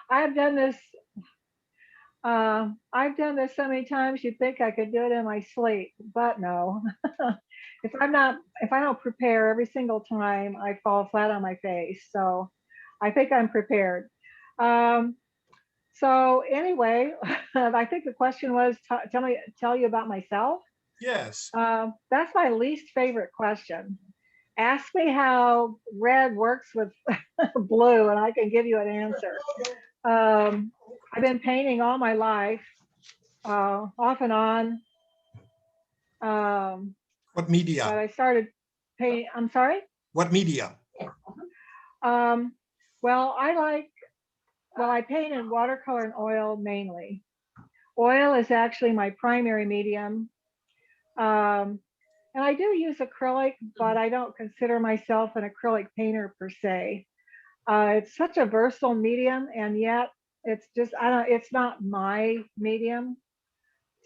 I've done this. I've done this so many times. You'd think I could do it in my sleep, but no. If I don't prepare every single time, I fall flat on my face. So, I think I'm prepared. Um, so anyway, I think the question was, tell you about myself. Yes. That's my least favorite question. Ask me how red works with blue, and I can give you an answer. Um, I've been painting all my life, off and on. Um, What but media? I started painting. I'm sorry. What media? Um, well, I paint in watercolor and oil mainly. Oil is actually my primary medium. Um, and I do use acrylic, but I don't consider myself an acrylic painter per se. It's such a versatile medium, and yet I don't, it's not my medium.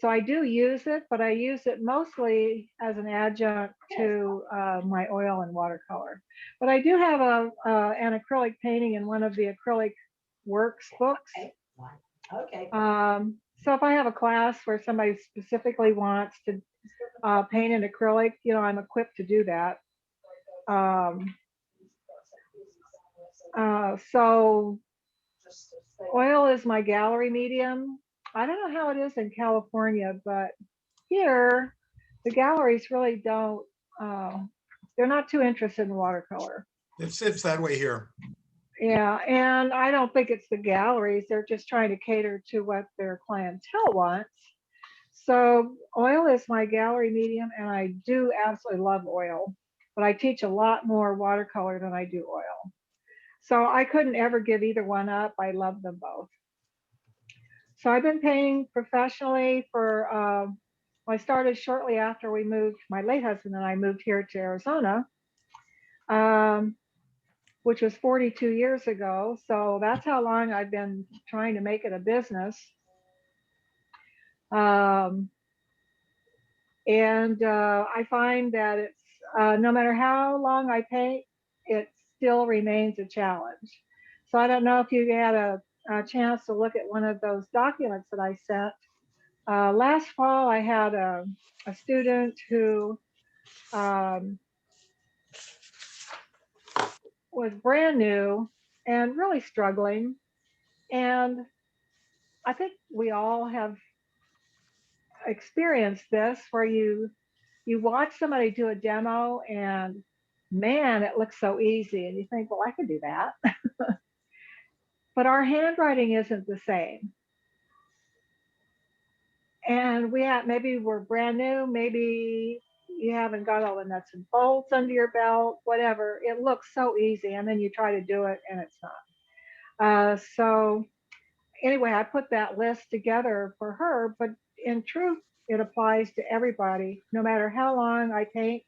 So I do use it, but I use it mostly as an adjunct to my oil and watercolor. But I do have an acrylic painting in one of the acrylic works books. So if I have a class where somebody specifically wants to paint in acrylic, I'm equipped to do that. Um, so oil is my gallery medium. I don't know how it is in California, but here the galleries really don't. Uh, they're not too interested in watercolor. It's that way here. Yeah, and I don't think it's the galleries. They're just trying to cater to what their clientele wants. So oil is my gallery medium, and I do absolutely love oil, but I teach a lot more watercolor than I do oil. So I couldn't ever give either one up. I love them both. So I've been painting professionally for. I started shortly after we moved. My late husband and I moved here to Arizona, um, which was 42 years ago. So that's how long I've been trying to make it a business. Um, and I find that it's no matter how long I paint, it still remains a challenge. So I don't know if you had a chance to look at one of those documents that I sent. Last fall, I had a student who um, was brand new and really struggling. And I think we all have experienced this where you watch somebody do a demo and man, it looks so easy. And you think, well, I can do that. But our handwriting isn't the same. And maybe we're brand new, maybe you haven't got all the nuts and bolts under your belt, whatever. It looks so easy. And then you try to do it and it's not. So anyway, I put that list together for her, but in truth, it applies to everybody. No matter how long I paint,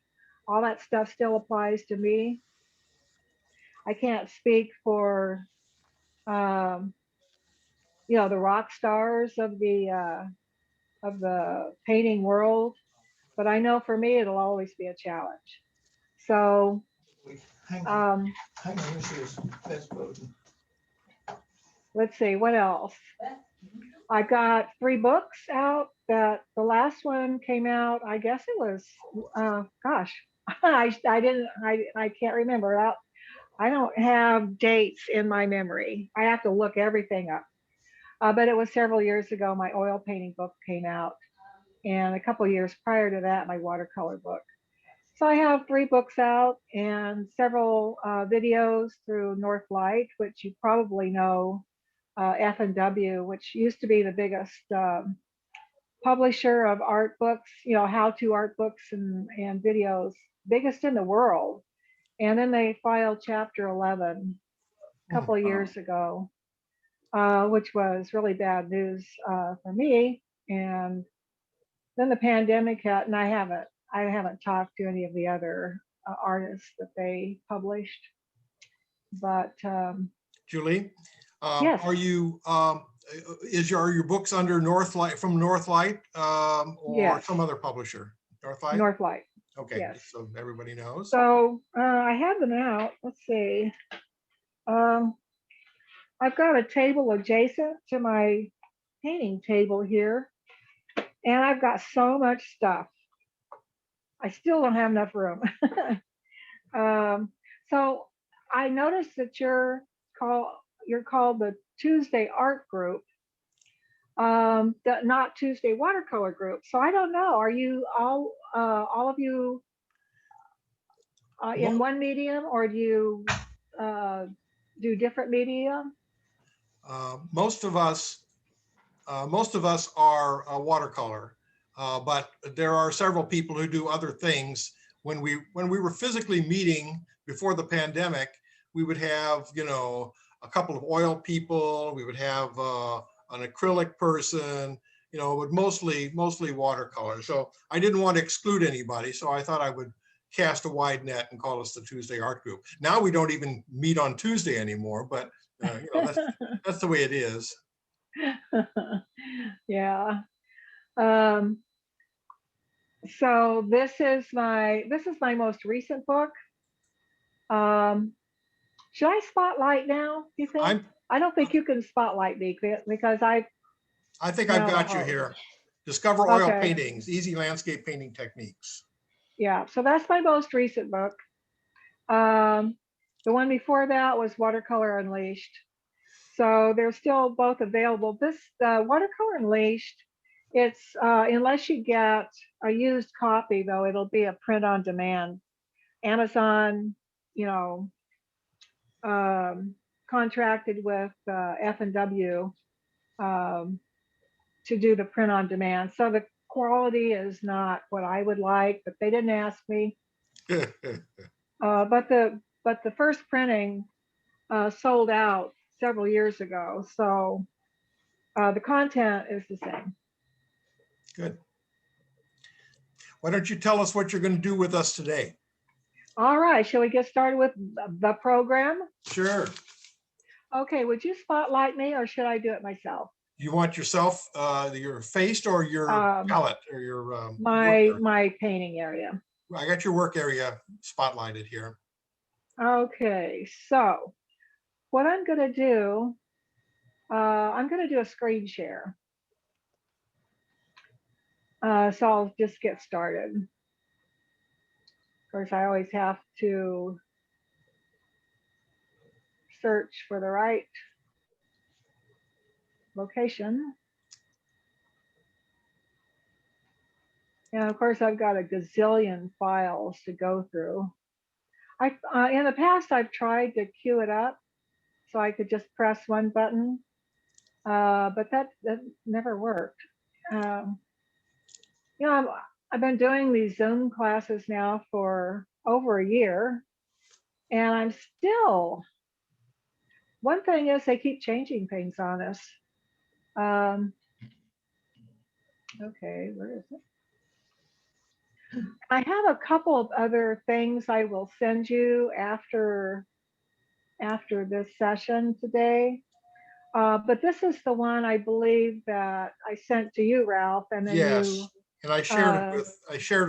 all that stuff still applies to me. I can't speak for um, the rock stars of the painting world, but I know for me it'll always be a challenge. So Hang on. um, Hang on. This is that's Bowden. let's see what else. I got 3 books out. That the last one came out. I guess it was. Gosh, I didn't. I can't remember. I don't have dates in my memory. I have to look everything up. But it was several years ago. My oil painting book came out, and a couple years prior to that, my watercolor book. So I have 3 books out and several videos through North Light, which you probably know, F&W, which used to be the biggest publisher of art books, how-to art books and videos, biggest in the world. And then they filed Chapter 11 a Oh, couple of years ago, which was really bad news for me. And then the pandemic hit, and I haven't talked to any of the other artists that they published. But Julie, yes, are you are your books under Northlight from Northlight or yes, some other publisher? Northlight. Northlight, Okay, yes. so everybody knows. So I have them out. Let's see. Um, I've got a table adjacent to my painting table here, and I've got so much stuff. I still don't have enough room. um, so I noticed that called you're called the Tuesday Art Group, the not Tuesday Watercolor Group. So I don't know. Are you all of you in Mo- one medium, or do you uh, do different medium? Most of us, are watercolor, but there are several people who do other things. When we were physically meeting before the pandemic, we would have, a couple of oil people. We would have an acrylic person, but mostly watercolor. So I didn't want to exclude anybody. So I thought I would cast a wide net and call us the Tuesday Art Group. Now we don't even meet on Tuesday anymore, but that's the way it is. Yeah. Um, so this is my most recent book. Um, should I spotlight now, do you think? I'm, I don't think you can spotlight me because I think I've now the got you host. here. Discover Oil Okay. Paintings, Easy Landscape Painting Techniques. Yeah. So that's my most recent book. Um, the one before that was Watercolor Unleashed. So they're still both available. This Watercolor Unleashed, it's unless you get a used copy though, it'll be a print on demand. Amazon, you know, um, contracted with F&W um, to do the print on demand. So the quality is not what I would like, but they didn't ask me. But the first printing sold out several years ago, so the content is the same. Good. Why don't you tell us what you're going to do with us today? All right, shall we get started with the program? Sure. Okay, would you spotlight me or should I do it myself? You want yourself, your face or your palette or your work area? My painting area. I got your work area spotlighted here. Okay, so what I'm going to do, I'm going to do a screen share. So I'll just get started. Of course, I always have to search for the right location. And of course, I've got a gazillion files to go through. In the past, I've tried to queue it up so I could just press one button, but that never worked. Um, you know, I've been doing these Zoom classes now for over a year, and I'm still. One thing is they keep changing things on us. Um, okay, where is it? I have a couple of other things I will send you after this session today. But this is the one I believe that I sent to you, Ralph, and then Yes. And I shared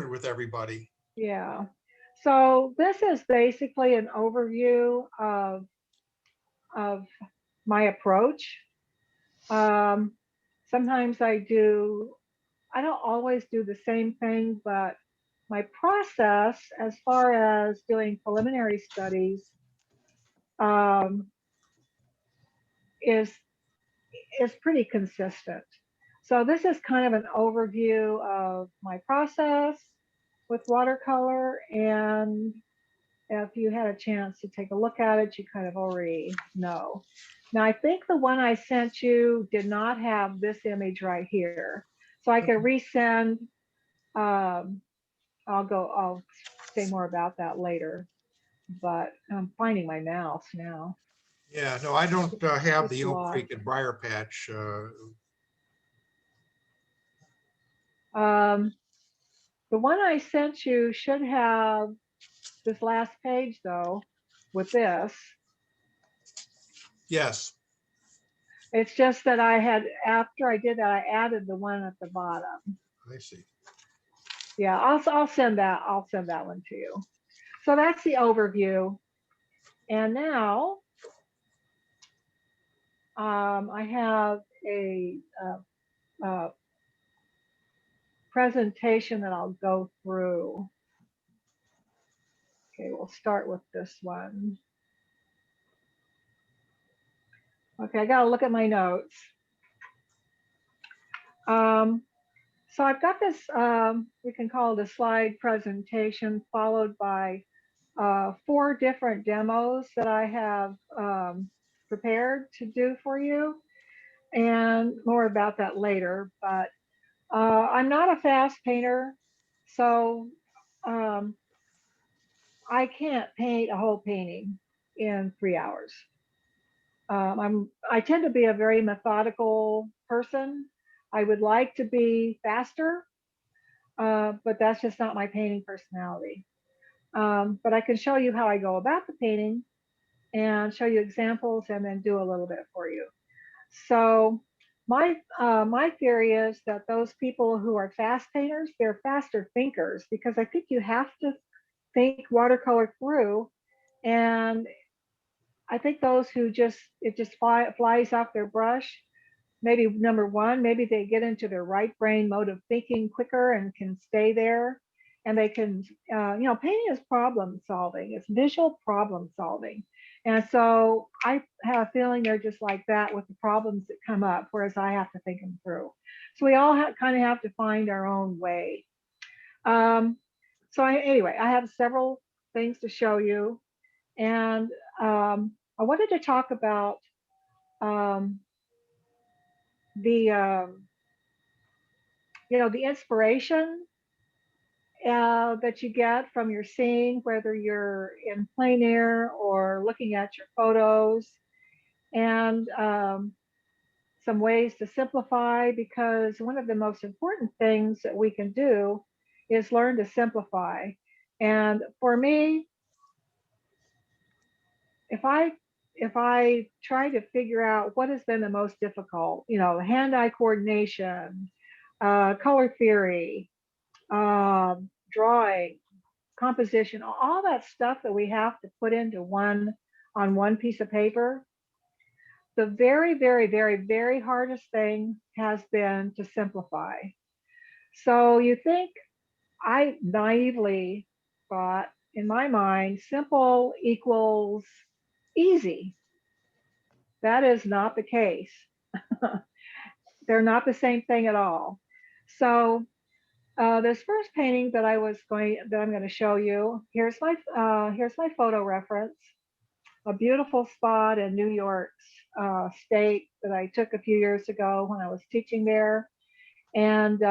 it uh, with everybody. yeah. So this is basically an overview of my approach. Um, sometimes I don't always do the same thing, but my process as far as doing preliminary studies um, is pretty consistent. So this is kind of an overview of my process with watercolor, and if you had a chance to take a look at it, you kind of already know. Now I think the one I sent you did not have this image right here, so I could resend. Um, I'll say more about that later, but I'm finding my mouse now. Yeah, no, I don't have It's the Oak lost. Creek and Briar Patch. Um, the one I sent you should have this last page though, with this. Yes. It's just that after I did that, I added the one at the bottom. I see. Yeah, I'll send that. I'll send that one to you. So that's the overview. And now I have a presentation that I'll go through. Okay, we'll start with this one. Okay, I gotta look at my notes. So I've got this, we can call it a slide presentation, followed by 4 different demos that I have prepared to do for you, and more about that later. But I'm not a fast painter, so um, I can't paint a whole painting in 3 hours. I tend to be a very methodical person. I would like to be faster, but that's just not my painting personality. But I can show you how I go about the painting and show you examples and then do a little bit for you. So my theory is that those people who are fast painters, they're faster thinkers, because I think you have to think watercolor through. And I think those who it just flies off their brush, maybe number one, maybe they get into their right brain mode of thinking quicker and can stay there. And they can, painting is problem solving, it's visual problem solving. And so I have a feeling they're just like that with the problems that come up, whereas I have to think them through. So we all kind of have to find our own way. Anyway, I have several things to show you. And I wanted to talk about um, the the inspiration that you get from your seeing, whether you're in plein air or looking at your photos, and some ways to simplify, because one of the most important things that we can do is learn to simplify. And for me, if I if I try to figure out what has been the most difficult, hand-eye coordination, color theory, drawing, composition, all that stuff that we have to put into one piece of paper. The very, very, very, very hardest thing has been to simplify. So you think, I naively thought in my mind, simple equals easy. That is not the case. They're not the same thing at all. So this first painting that I'm going to show you. Here's my photo reference. A beautiful spot in New York State that I took a few years ago when I was teaching there, and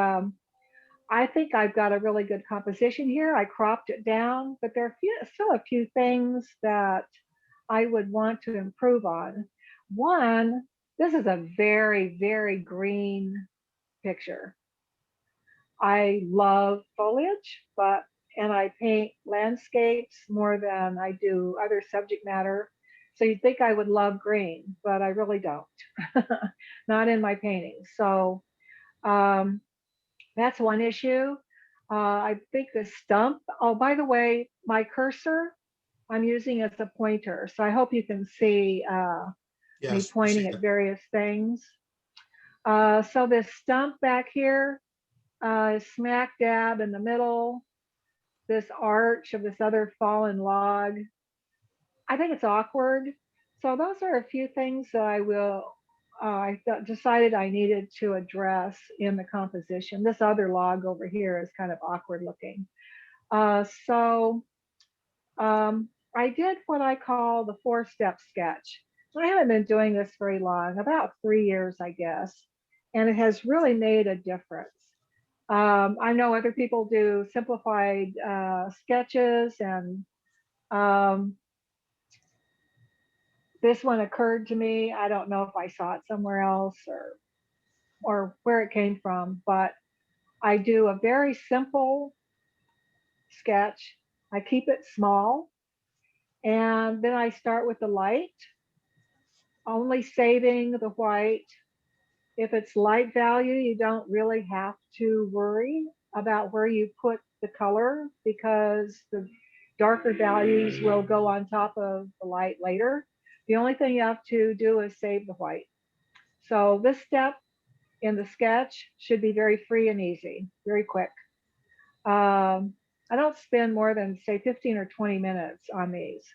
I think I've got a really good composition here. I cropped it down, but there are still a few things that I would want to improve on. One, this is a very, very green picture. I love foliage, and I paint landscapes more than I do other subject matter. So you'd think I would love green, but I really don't. Not in my paintings. So um, that's one issue. I think the stump. Oh, by the way, my cursor I'm using as a pointer. So I hope you can see me Yes, we see pointing at that. various things. So this stump back here, smack dab in the middle, this arch of this other fallen log. I think it's awkward. So those are a few things that decided I needed to address in the composition. This other log over here is kind of awkward looking. So I did what I call the 4-step sketch. I haven't been doing this very long, about 3 years, I guess, and it has really made a difference. I know other people do simplified sketches, and um, this one occurred to me. I don't know if I saw it somewhere else or where it came from, but I do a very simple sketch. I keep it small, and then I start with the light, only saving the white. If it's light value, you don't really have to worry about where you put the color, because the darker values will go on top of the light later. The only thing you have to do is save the white. So this step in the sketch should be very free and easy, very quick. I don't spend more than say 15 or 20 minutes on these,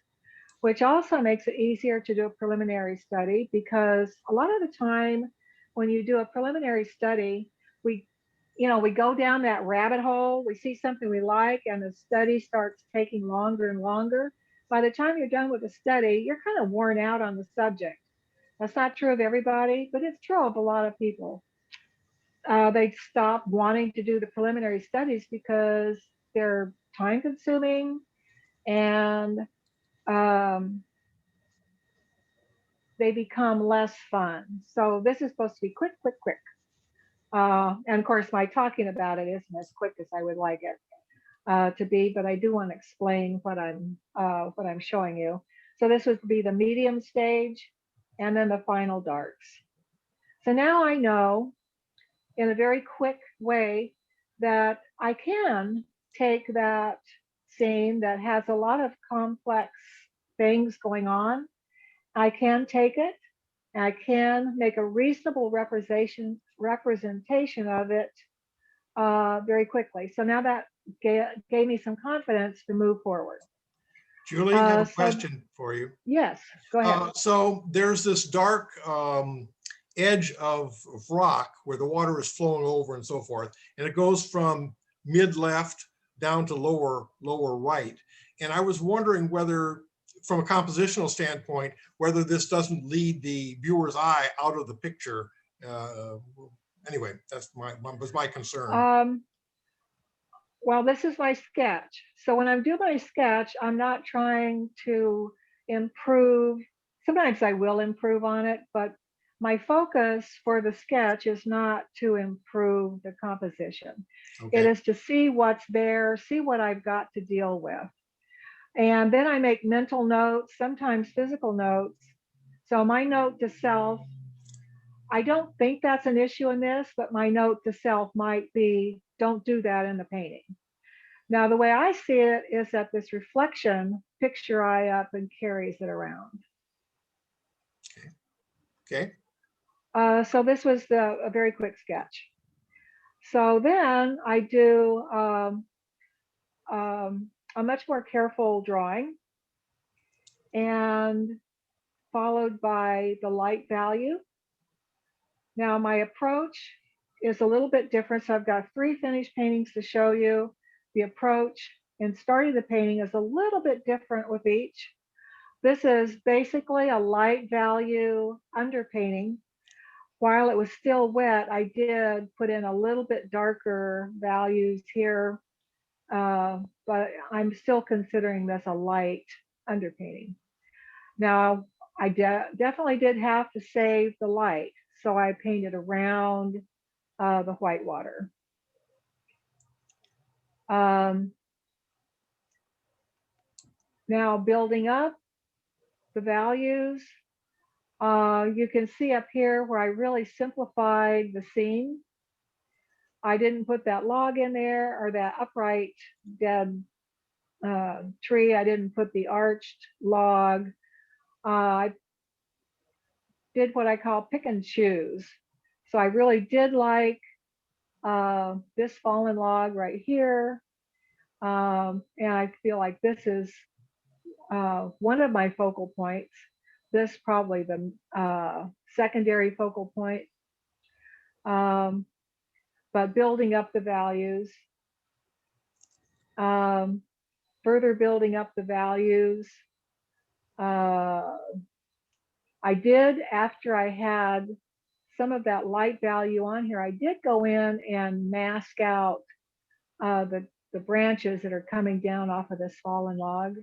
which also makes it easier to do a preliminary study, because a lot of the time when you do a preliminary study, we we go down that rabbit hole, we see something we like, and the study starts taking longer and longer. By the time you're done with the study, you're kind of worn out on the subject. That's not true of everybody, but it's true of a lot of people. They stop wanting to do the preliminary studies because they're time consuming, and um, they become less fun. So this is supposed to be quick, quick, quick. And of course, my talking about it isn't as quick as I would like it to be, but I do want to explain what I'm showing you. So this would be the medium stage, and then the final darks. So now I know in a very quick way that I can take that scene that has a lot of complex things going on. I can take it, and I can make a reasonable representation of it very quickly. So now that gave me some confidence to move forward. Julie, I have a question for you. Yes, go ahead. So there's this dark edge of rock where the water is flowing over and so forth, and it goes from mid left down to lower right. And I was wondering whether, from a compositional standpoint, whether this doesn't lead the viewer's eye out of the picture. Anyway, that's was my concern. Well, this is my sketch. So when I'm doing my sketch, I'm not trying to improve. Sometimes I will improve on it, but my focus for the sketch is not to improve the composition. Okay. It is to see what's there, see what I've got to deal with. And then I make mental notes, sometimes physical notes. So my note to self, I don't think that's an issue in this, but my note to self might be, don't do that in the painting. Now, the way I see it is that this reflection picks your eye up and carries it around. Okay. So this was a very quick sketch. So then I do a much more careful drawing, and followed by the light value. Now my approach is a little bit different. So I've got 3 finished paintings to show you. The approach in starting the painting is a little bit different with each. This is basically a light value underpainting. While it was still wet, I did put in a little bit darker values here, but I'm still considering this a light underpainting. Now, I definitely did have to save the light, so I painted around the white water. Now, building up the values, you can see up here where I really simplified the scene. I didn't put that log in there, or that upright dead tree. I didn't put the arched log. I did what I call pick and choose. So I really did like this fallen log right here. And I feel like this is one of my focal points. This probably the secondary focal point. But building up the values, further building up the values. I did, after I had some of that light value on here, I did go in and mask out the branches that are coming down off of this fallen log.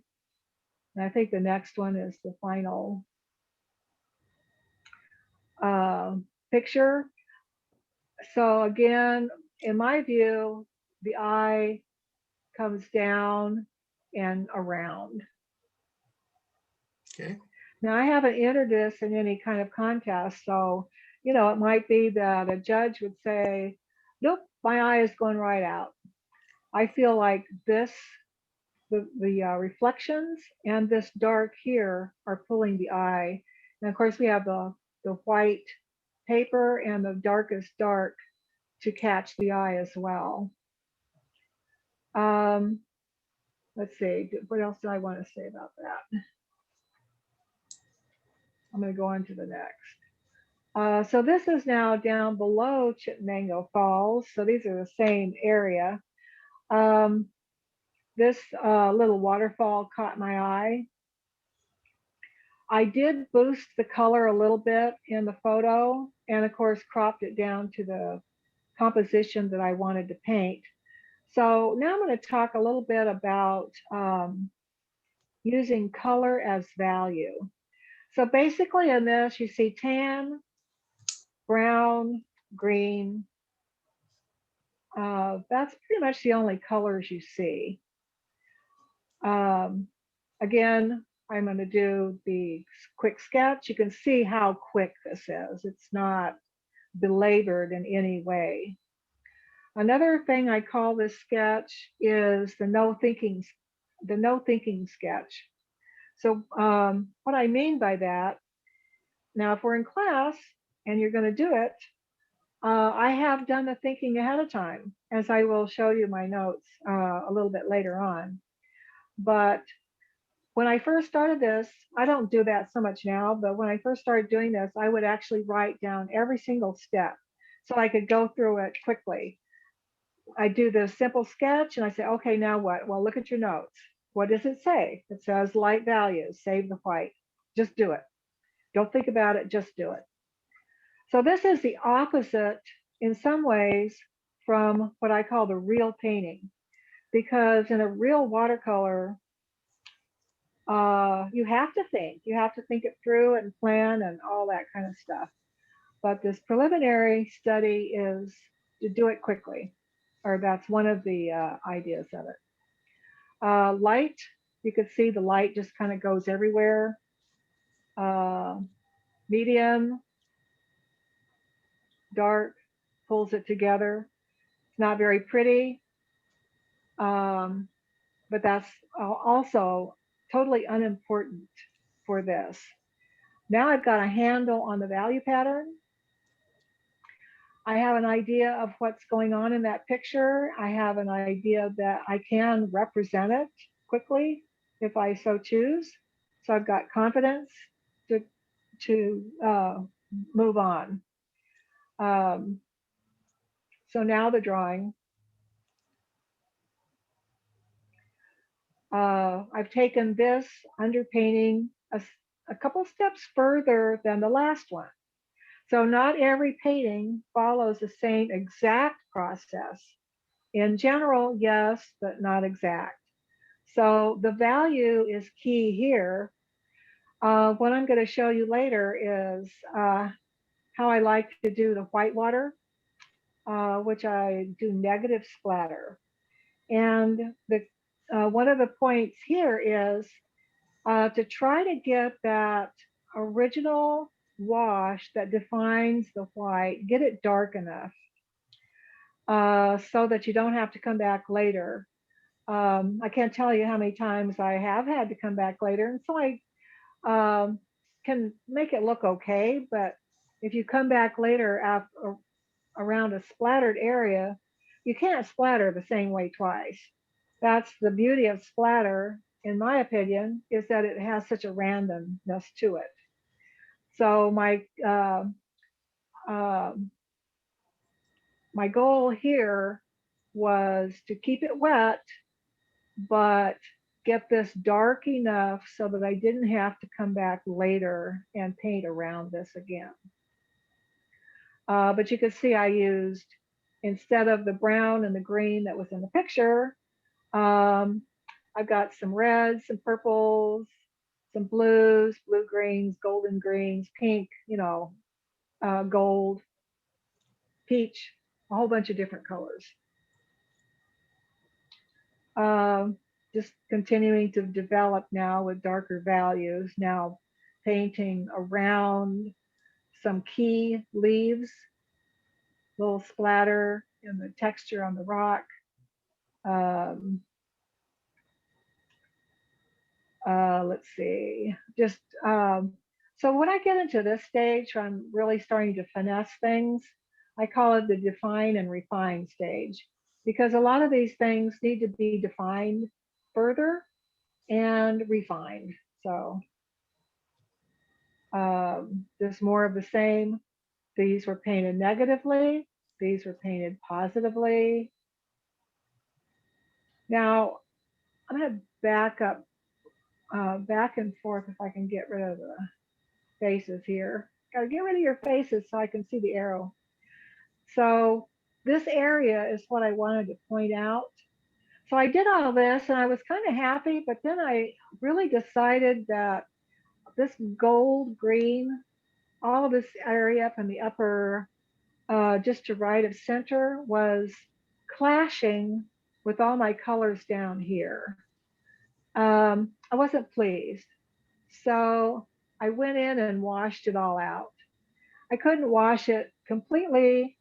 And I think the next one is the final picture. So again, in my view, the eye comes down and around. Okay. Now, I haven't entered this in any kind of contest, so it might be that a judge would say, nope, my eye is going right out. I feel like this, the reflections and this dark here are pulling the eye. And of course, we have the white paper and the darkest dark to catch the eye as well. Um, let's see, what else do I want to say about that? I'm going to go on to the next. So this is now down below Chittenango Falls. So these are the same area. Um, this little waterfall caught my eye. I did boost the color a little bit in the photo and of course cropped it down to the composition that I wanted to paint. So now I'm going to talk a little bit about using color as value. So basically in this, you see tan, brown, green. That's pretty much the only colors you see. Again, I'm going to do the quick sketch. You can see how quick this is. It's not belabored in any way. Another thing I call this sketch is the no thinking sketch. So what I mean by that, now if we're in class and you're going to do it, I have done the thinking ahead of time, as I will show you my notes a little bit later on. But when I first started this, I don't do that so much now, but when I first started doing this, I would actually write down every single step so I could go through it quickly. I do the simple sketch and I say, okay, now what? Well, look at your notes. What does it say? It says light values, save the white. Just do it. Don't think about it, just do it. So this is the opposite in some ways from what I call the real painting, because in a real watercolor, you have to think. You have to think it through and plan and all that kind of stuff. But this preliminary study is to do it quickly, or that's one of the ideas of it. Light, you could see the light just kind of goes everywhere. Medium, dark, pulls it together. It's not very pretty, but that's also totally unimportant for this. Now I've got a handle on the value pattern. I have an idea of what's going on in that picture. I have an idea that I can represent it quickly if I so choose. So I've got confidence to move on. So now the drawing. I've taken this underpainting a couple steps further than the last one. So not every painting follows the same exact process. In general, yes, but not exact. So the value is key here. What I'm going to show you later is how I like to do the whitewater, which I do negative splatter. And one of the points here is to try to get that original wash that defines the white, get it dark enough so that you don't have to come back later. I can't tell you how many times I have had to come back later, and so I can make it look okay, but if you come back later after, around a splattered area, you can't splatter the same way twice. That's the beauty of splatter, in my opinion, is that it has such a randomness to it. So my goal here was to keep it wet, but get this dark enough so that I didn't have to come back later and paint around this again. But you can see I used, instead of the brown and the green that was in the picture, I've got some reds, some purples, some blues, blue greens, golden greens, pink, gold, peach, a whole bunch of different colors. Just continuing to develop now with darker values, now painting around some key leaves, little splatter in the texture on the rock. Let's see, just So when I get into this stage, where I'm really starting to finesse things. I call it the define and refine stage, because a lot of these things need to be defined further and refined. So there's more of the same. These were painted negatively. These were painted positively. Now I'm going to back up, back and forth if I can get rid of the faces here. Got to get rid of your faces so I can see the arrow. So this area is what I wanted to point out. So I did all this and I was kind of happy, but then I really decided that this gold green, all of this area up in the upper, just to right of center, was clashing with all my colors down here. I wasn't pleased. So I went in and washed it all out. I couldn't wash it completely,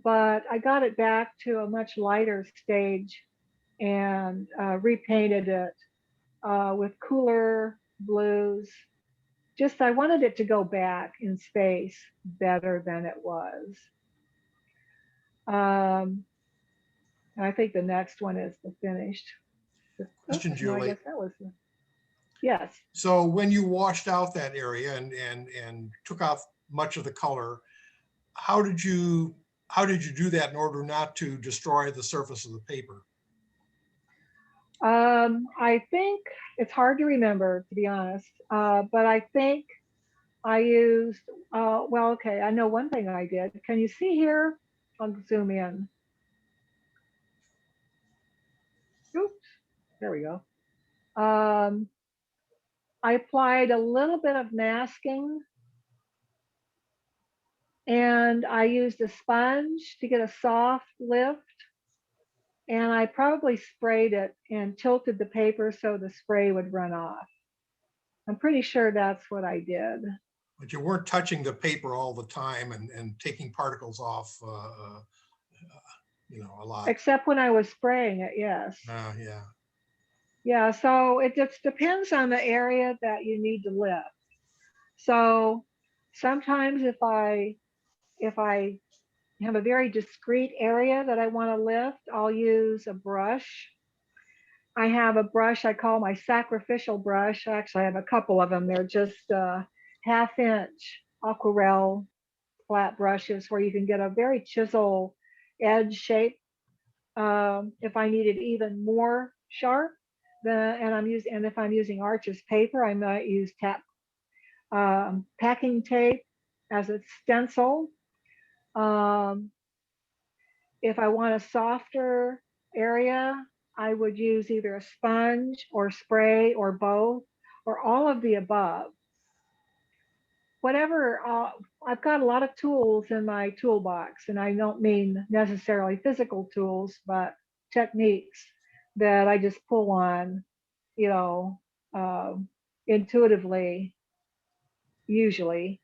but I got it back to a much lighter stage and repainted it with cooler blues. Just I wanted it to go back in space better than it was. Um, and I think the next one is the finished. Question, No, I Julie. guess that was the, yes. So when you washed out that area and took off much of the color, how did you do that in order not to destroy the surface of the paper? I think it's hard to remember, to be honest, but I think I used, well, okay, I know one thing I did. Can you see here? I'll zoom in. Oops, there we go. I applied a little bit of masking and I used a sponge to get a soft lift. And I probably sprayed it and tilted the paper so the spray would run off. I'm pretty sure that's what I did. But you weren't touching the paper all the time and taking particles off, a lot. Except when I was spraying it, yes. Yeah. Yeah, so it just depends on the area that you need to lift. So sometimes if I have a very discrete area that I want to lift, I'll use a brush. I have a brush I call my sacrificial brush. Actually, I have a couple of them. They're just half-inch aquarelle flat brushes where you can get a very chisel edge shape. If I need it even more sharp, and if I'm using Arches paper, I might use packing tape as a stencil. If I want a softer area, I would use either a sponge or spray or both or all of the above. Whatever, I've got a lot of tools in my toolbox, and I don't mean necessarily physical tools, but techniques that I just pull on, you know, uh, intuitively, usually.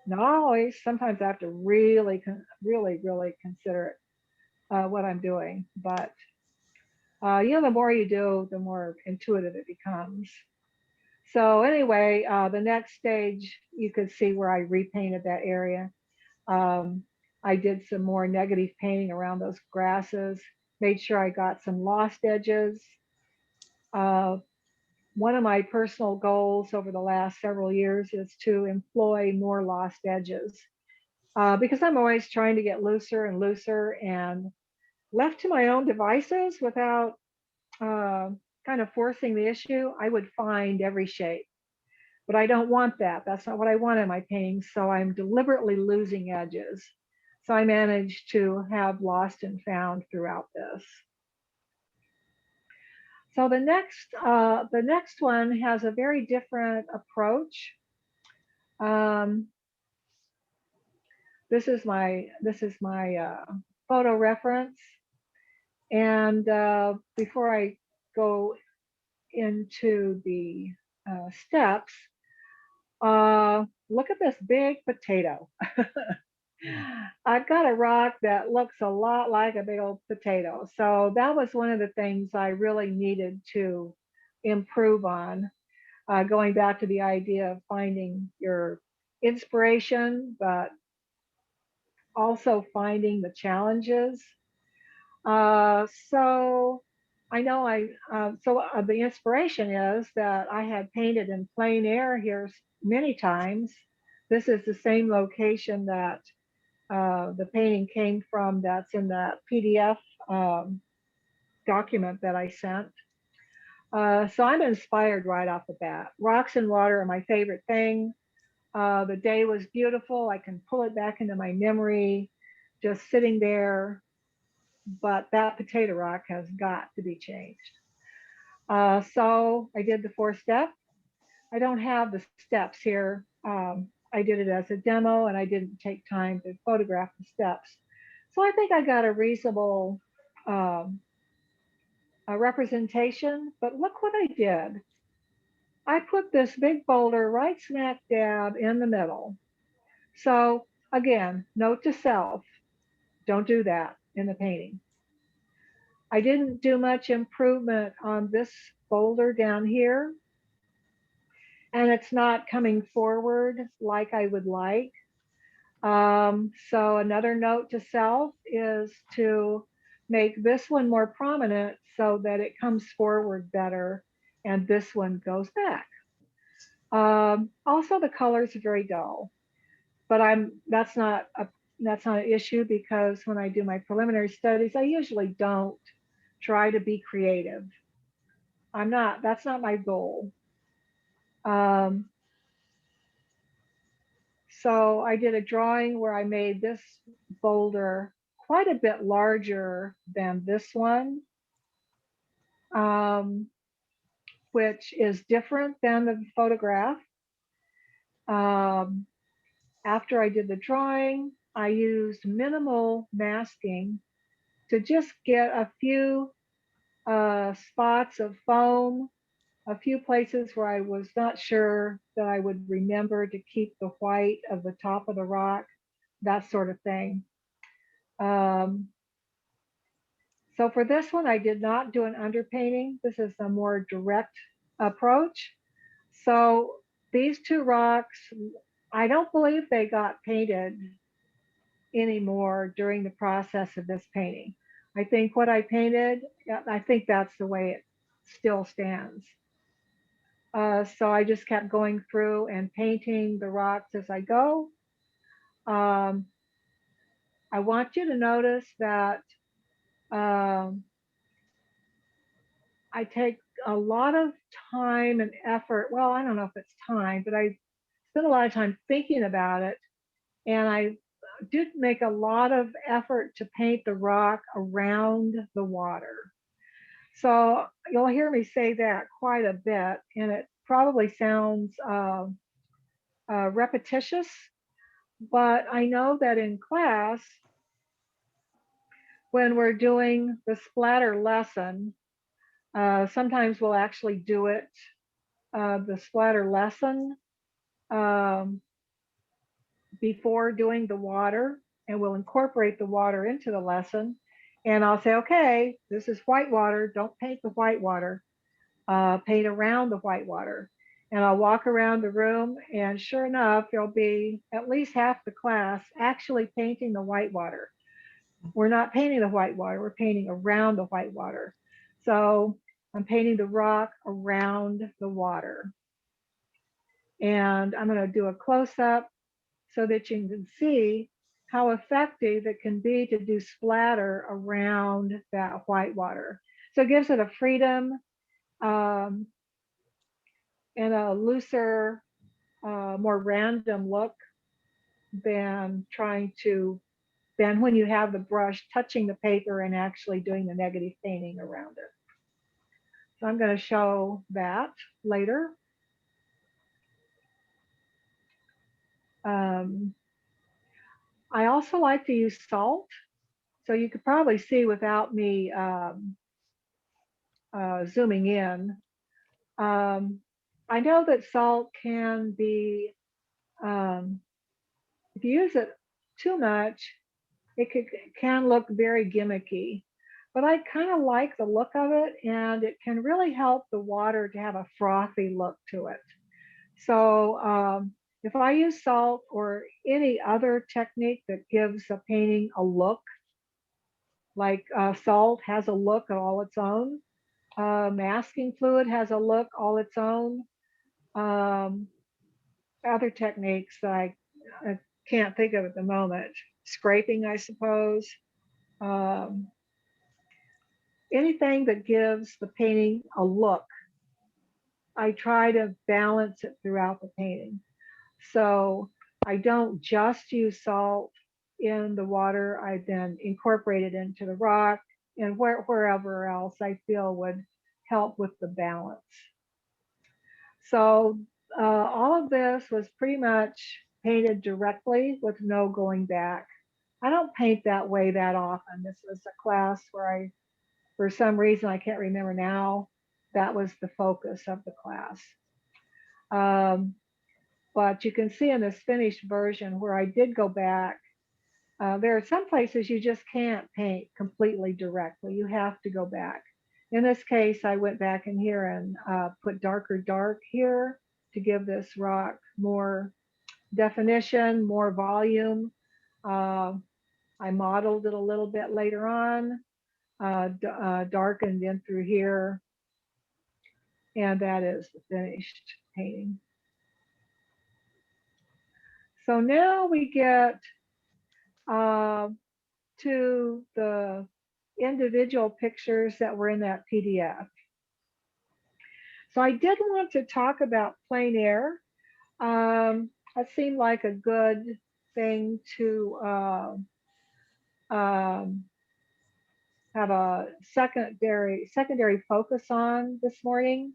Not always. Sometimes I have to really, really consider it, what I'm doing. But the more you do, the more intuitive it becomes. So anyway, the next stage, you could see where I repainted that area. Um, I did some more negative painting around those grasses, made sure I got some lost edges. Uh, One of my personal goals over the last several years is to employ more lost edges because I'm always trying to get looser and looser, and left to my own devices without uh, kind of forcing the issue, I would find every shape. But I don't want that. That's not what I want in my paintings. So I'm deliberately losing edges. So I managed to have lost and found throughout this. So the next one has a very different approach. Um, this is my photo reference, and before I go into the steps, look at this big potato. I've got a rock that looks a lot like a big old potato. So that was one of the things I really needed to improve on. going back to the idea of finding your inspiration, but also finding the challenges. So I know the inspiration is that I had painted in plein air here many times. This is the same location that the painting came from, that's in that PDF um, document that I sent. So I'm inspired right off the bat. Rocks and water are my favorite thing. The day was beautiful. I can pull it back into my memory, just sitting there. But that potato rock has got to be changed. So I did the 4 step. I don't have the steps here. I did it as a demo and I didn't take time to photograph the steps. So I think I got a reasonable um, a representation, but look what I did. I put this big boulder right smack dab in the middle. So again, note to self, don't do that in the painting. I didn't do much improvement on this boulder down here, and it's not coming forward like I would like. So another note to self is to make this one more prominent so that it comes forward better and this one goes back. Also, the colors are very dull, but that's not an issue because when I do my preliminary studies, I usually don't try to be creative. That's not my goal. Um, so I did a drawing where I made this boulder quite a bit larger than this one, um, which is different than the photograph. Um, After I did the drawing, I used minimal masking to just get a few spots of foam, a few places where I was not sure that I would remember to keep the white of the top of the rock, that sort of thing. Um, so for this one, I did not do an underpainting. This is a more direct approach. So these 2 rocks, I don't believe they got painted anymore during the process of this painting. I think what I painted, I think that's the way it still stands. So I just kept going through and painting the rocks as I go. Um, I want you to notice that um, I take a lot of time and effort. Well, I don't know if it's time, but I spend a lot of time thinking about it. And I did make a lot of effort to paint the rock around the water. So you'll hear me say that quite a bit, and it probably sounds repetitious, but I know that in class, when we're doing the splatter lesson, sometimes we'll actually do it, the splatter lesson, um, before doing the water, and we'll incorporate the water into the lesson. And I'll say, okay, this is white water. Don't paint the white water. Paint around the white water. And I'll walk around the room, and sure enough, there'll be at least half the class actually painting the white water. We're not painting the white water, we're painting around the white water. So I'm painting the rock around the water. And I'm going to do a close up so that you can see how effective it can be to do splatter around that white water. So it gives it a freedom um, and a looser, more random look than than when you have the brush touching the paper and actually doing the negative painting around it. So I'm going to show that later. Um, I also like to use salt. So you could probably see without me zooming in. Um, I know that salt can be, um, if you use it too much, it can look very gimmicky. but I kind of like the look of it, and it can really help the water to have a frothy look to it. So if I use salt or any other technique that gives a painting a look, like salt has a look all its own, masking fluid has a look all its own. Um, Other techniques that I can't think of at the moment, scraping, I suppose. Um, Anything that gives the painting a look, I try to balance it throughout the painting. So I don't just use salt in the water. I then incorporate it into the rock and wherever else I feel would help with the balance. So all of this was pretty much painted directly with no going back. I don't paint that way that often. This was a class where I, for some reason I can't remember now, that was the focus of the class. Um, but you can see in this finished version where I did go back, there are some places you just can't paint completely directly. You have to go back. In this case, I went back in here and put darker dark here to give this rock more definition, more volume. Uh, I modeled it a little bit later on, darkened in through here, and that is the finished painting. So now we get uh, to the individual pictures that were in that PDF. So I did want to talk about plein air. That seemed like a good thing to um, have a secondary focus on this morning.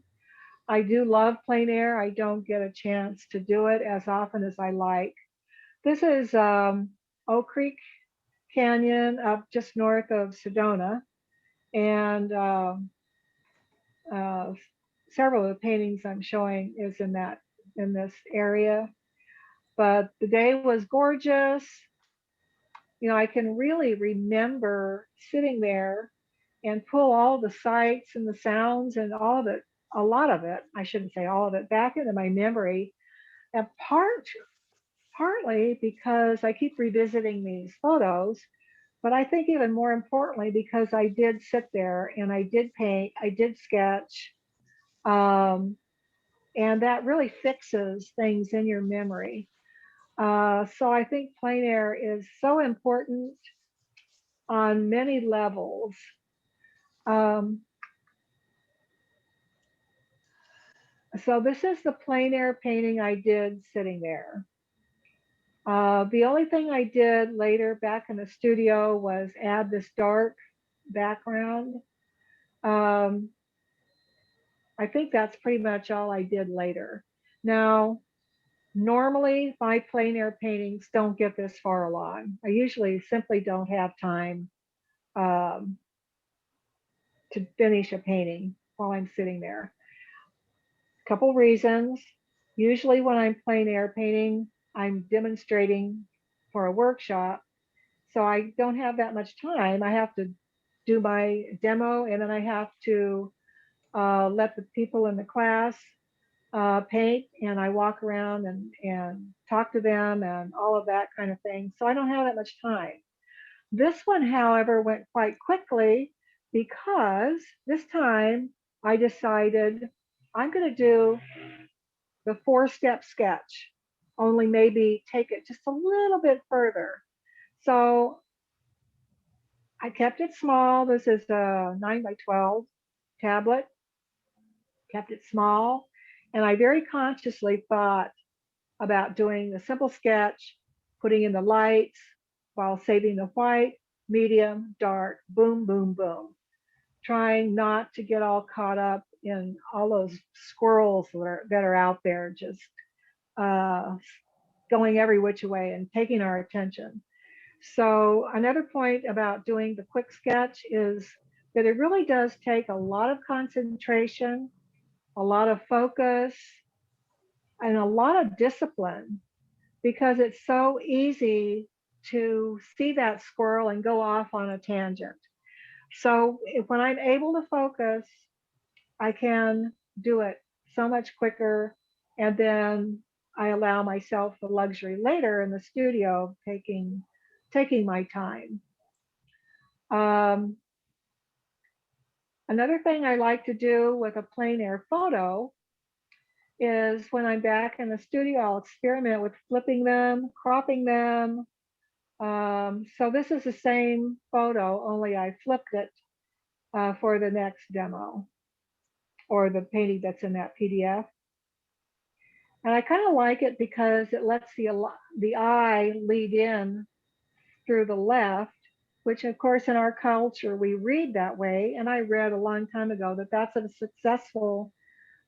I do love plein air. I don't get a chance to do it as often as I like. This is Oak Creek Canyon up just north of Sedona, and uh, several of the paintings I'm showing is in this area. But the day was gorgeous. You know, I can really remember sitting there and pull all the sights and the sounds and all of it, a lot of it, I shouldn't say all of it, back into my memory. And partly because I keep revisiting these photos, but I think even more importantly because I did sit there and I did paint, I did sketch, um, and that really fixes things in your memory. So I think plein air is so important on many levels. Um, so this is the plein air painting I did sitting there. The only thing I did later back in the studio was add this dark background. Um, I think that's pretty much all I did later. Now, normally my plein air paintings don't get this far along. I usually simply don't have time um, to finish a painting while I'm sitting there. Couple reasons. Usually when I'm plein air painting, I'm demonstrating for a workshop. So I don't have that much time. I have to do my demo and then I have to let the people in the class paint, and I walk around and talk to them and all of that kind of thing. So I don't have that much time. This one, however, went quite quickly because this time I decided I'm going to do the 4-step sketch, only maybe take it just a little bit further. So I kept it small. This is a 9 by 12 tablet, kept it small. And I very consciously thought about doing the simple sketch, putting in the lights while saving the white, medium, dark, boom, boom, boom. Trying not to get all caught up in all those squirrels that are out there just uh, going every which way and taking our attention. So another point about doing the quick sketch is that it really does take a lot of concentration, a lot of focus, and a lot of discipline because it's so easy to see that squirrel and go off on a tangent. So when I'm able to focus, I can do it so much quicker. And then I allow myself the luxury later in the studio of taking my time. Um, Another thing I like to do with a plein air photo is when I'm back in the studio, I'll experiment with flipping them, cropping them. So this is the same photo, only I flipped it for the next demo or the painting that's in that PDF. And I kind of like it because it lets the eye lead in through the left, which of course in our culture we read that way. And I read a long time ago that that's a successful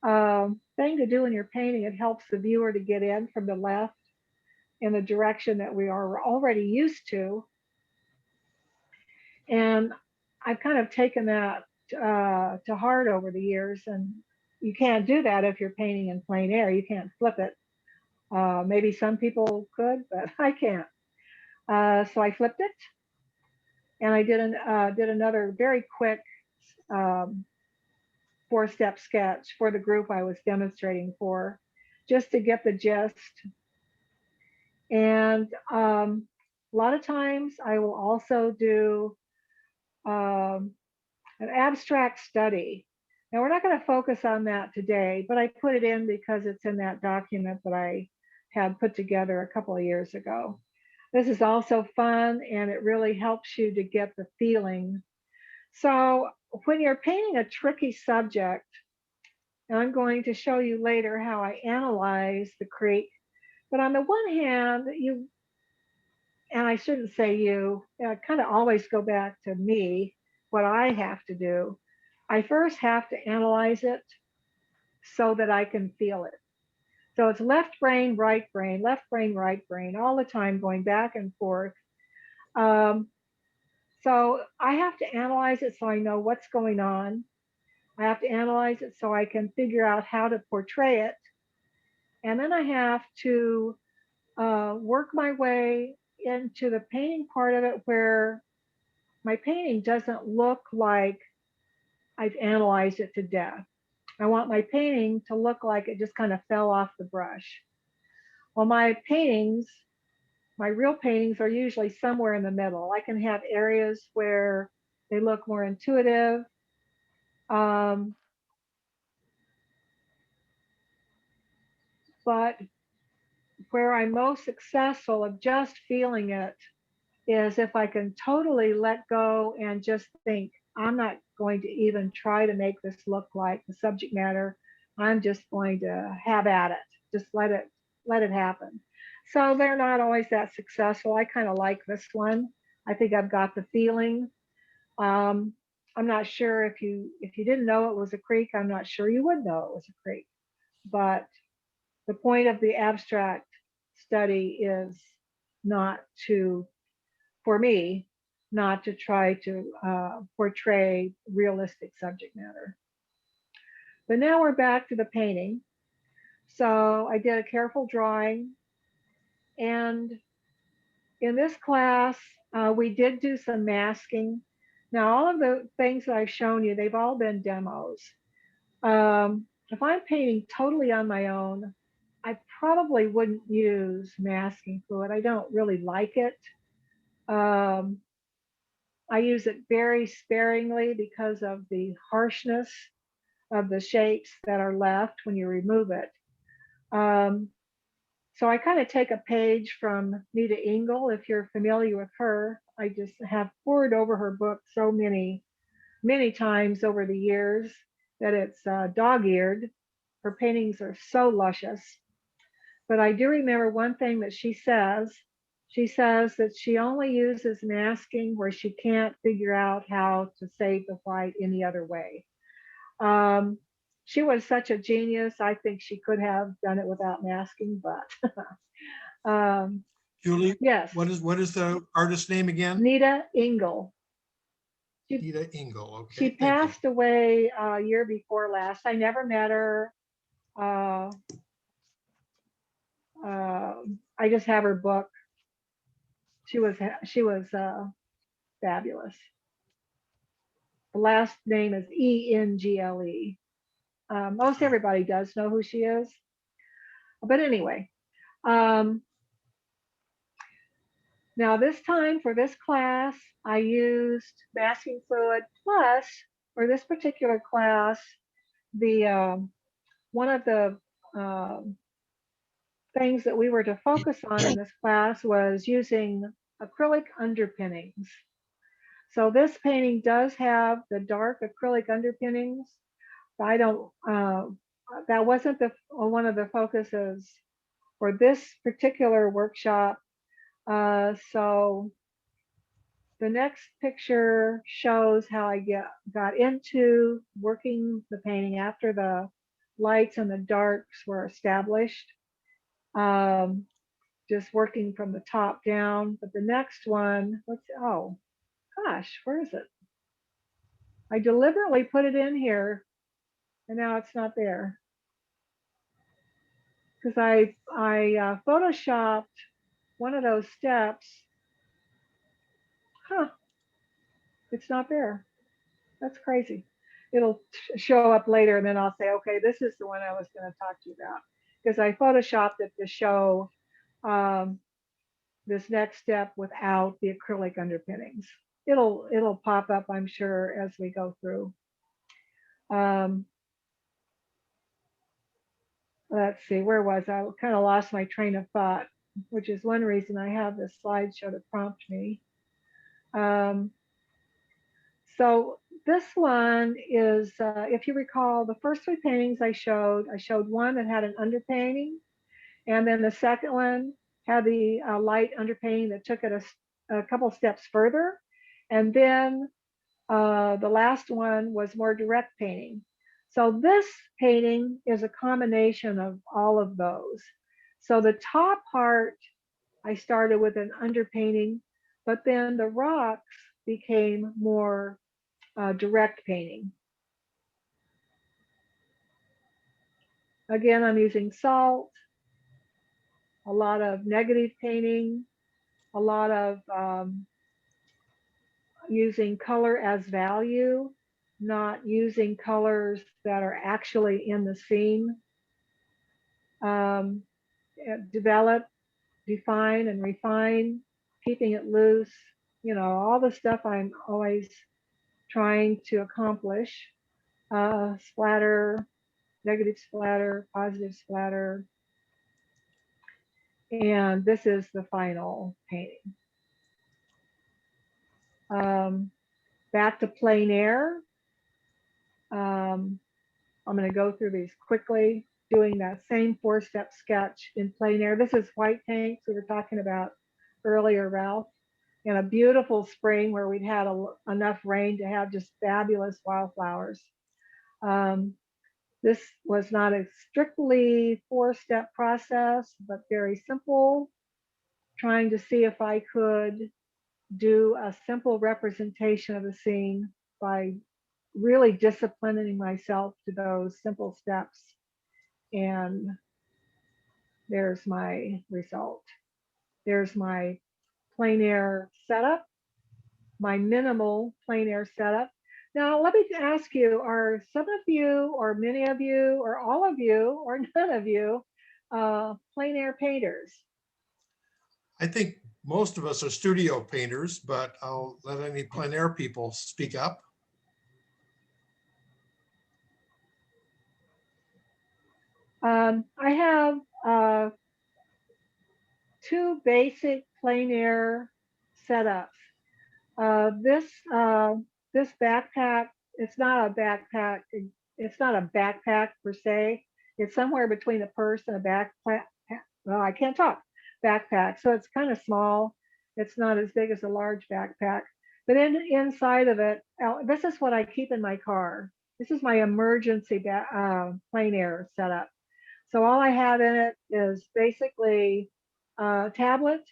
thing to do in your painting. It helps the viewer to get in from the left in the direction that we are already used to. And I've kind of taken that to heart over the years. And you can't do that if you're painting in plein air. You can't flip it. Maybe some people could, but I can't. So I flipped it, and I did another very quick um, 4-step sketch for the group I was demonstrating for, just to get the gist. And a lot of times I will also do um, an abstract study. Now we're not going to focus on that today, but I put it in because it's in that document that I had put together a couple of years ago. This is also fun, and it really helps you to get the feeling. So when you're painting a tricky subject, and I'm going to show you later how I analyze the creek, but on the one hand, and I shouldn't say you, kind of always go back to me, what I have to do. I first have to analyze it so that I can feel it. So it's left brain, left brain, right brain, all the time going back and forth. Um, so I have to analyze it so I know what's going on. I have to analyze it so I can figure out how to portray it. And then I have to work my way into the painting part of it where my painting doesn't look like I've analyzed it to death. I want my painting to look like it just kind of fell off the brush. Well, my real paintings are usually somewhere in the middle. I can have areas where they look more intuitive. Um, but where I'm most successful of just feeling it is if I can totally let go and just think, I'm not going to even try to make this look like the subject matter. I'm just going to have at it. Just let it happen. So they're not always that successful. I kind of like this one. I think I've got the feeling. Um, I'm not sure if you didn't know it was a creek, I'm not sure you would know it was a creek. But the point of the abstract study is not to, for me, not to try to portray realistic subject matter. But now we're back to the painting. So I did a careful drawing, and in this class, we did do some masking. Now, all of the things that I've shown you, they've all been demos. If I'm painting totally on my own, I probably wouldn't use masking fluid. I don't really like it. Um, I use it very sparingly because of the harshness of the shapes that are left when you remove it. Um, so I kind of take a page from Nita Engel, if you're familiar with her. I just have pored over her book so many times over the years that it's dog-eared. Her paintings are so luscious. But I do remember one thing that she says. She says that she only uses masking where she can't figure out how to save the white any other way. Um, she was such a genius. I think she could have done it without masking, but um, Julie, yes, what is the artist's name again? Nita Engel. She, Nita Engel. she Okay, thank you. passed away a year before last. I never met her. Uh, I just have her book. She was fabulous. The last name is Engle. Most everybody does know who she is. But anyway, um, now this time for this class, I used masking fluid plus, for this particular class, the one of the um things that we were to focus on in this class was using acrylic underpinnings. So this painting does have the dark acrylic underpinnings. I don't, that wasn't the one of the focuses for this particular workshop. So the next picture shows how I got into working the painting after the lights and the darks were established. Um, just working from the top down. But the next one, oh gosh, where is it? I deliberately put it in here and now it's not there. Because I photoshopped one of those steps. Huh, it's not there. That's crazy. It'll show up later and then I'll say, okay, this is the one I was going to talk to you about. Because I photoshopped it to show um, this next step without the acrylic underpinnings. It'll pop up, I'm sure, as we go through. Let's see, where was I? Kind of lost my train of thought, which is one reason I have this slideshow to prompt me. So this one is, if you recall, the first three paintings I showed one that had an underpainting, and then the second one had the light underpainting that took it a couple steps further, and then the last one was more direct painting. So this painting is a combination of all of those. So the top part, I started with an underpainting, but then the rocks became more direct painting. Again, I'm using salt, a lot of negative painting, a lot of using color as value, not using colors that are actually in the scene. Develop, define, and refine, keeping it loose, all the stuff I'm always trying to accomplish. Splatter, negative splatter, positive splatter. And this is the final painting. Back to plein air. I'm going to go through these quickly, doing that same 4-step sketch in plein air. This is white tanks we were talking about earlier, Ralph, in a beautiful spring where we'd had enough rain to have just fabulous wildflowers. This was not a strictly 4-step process, but very simple, trying to see if I could do a simple representation of the scene by really disciplining myself to those simple steps. And there's my result. There's my plein air setup, my minimal plein air setup. Now, let me ask you, are some of you, or many of you, or all of you, or none of you, plein air painters? I think most of us are studio painters, but I'll let any plein air people speak up. I have 2 basic plein air setups. This backpack, it's not a backpack. It's not a backpack per se. It's somewhere between a purse and a backpack. Well, I can't talk. Backpack. So it's kind of small. It's not as big as a large backpack. But inside of it, this is what I keep in my car. This is my emergency plein air setup. So all I have in it is basically a tablet,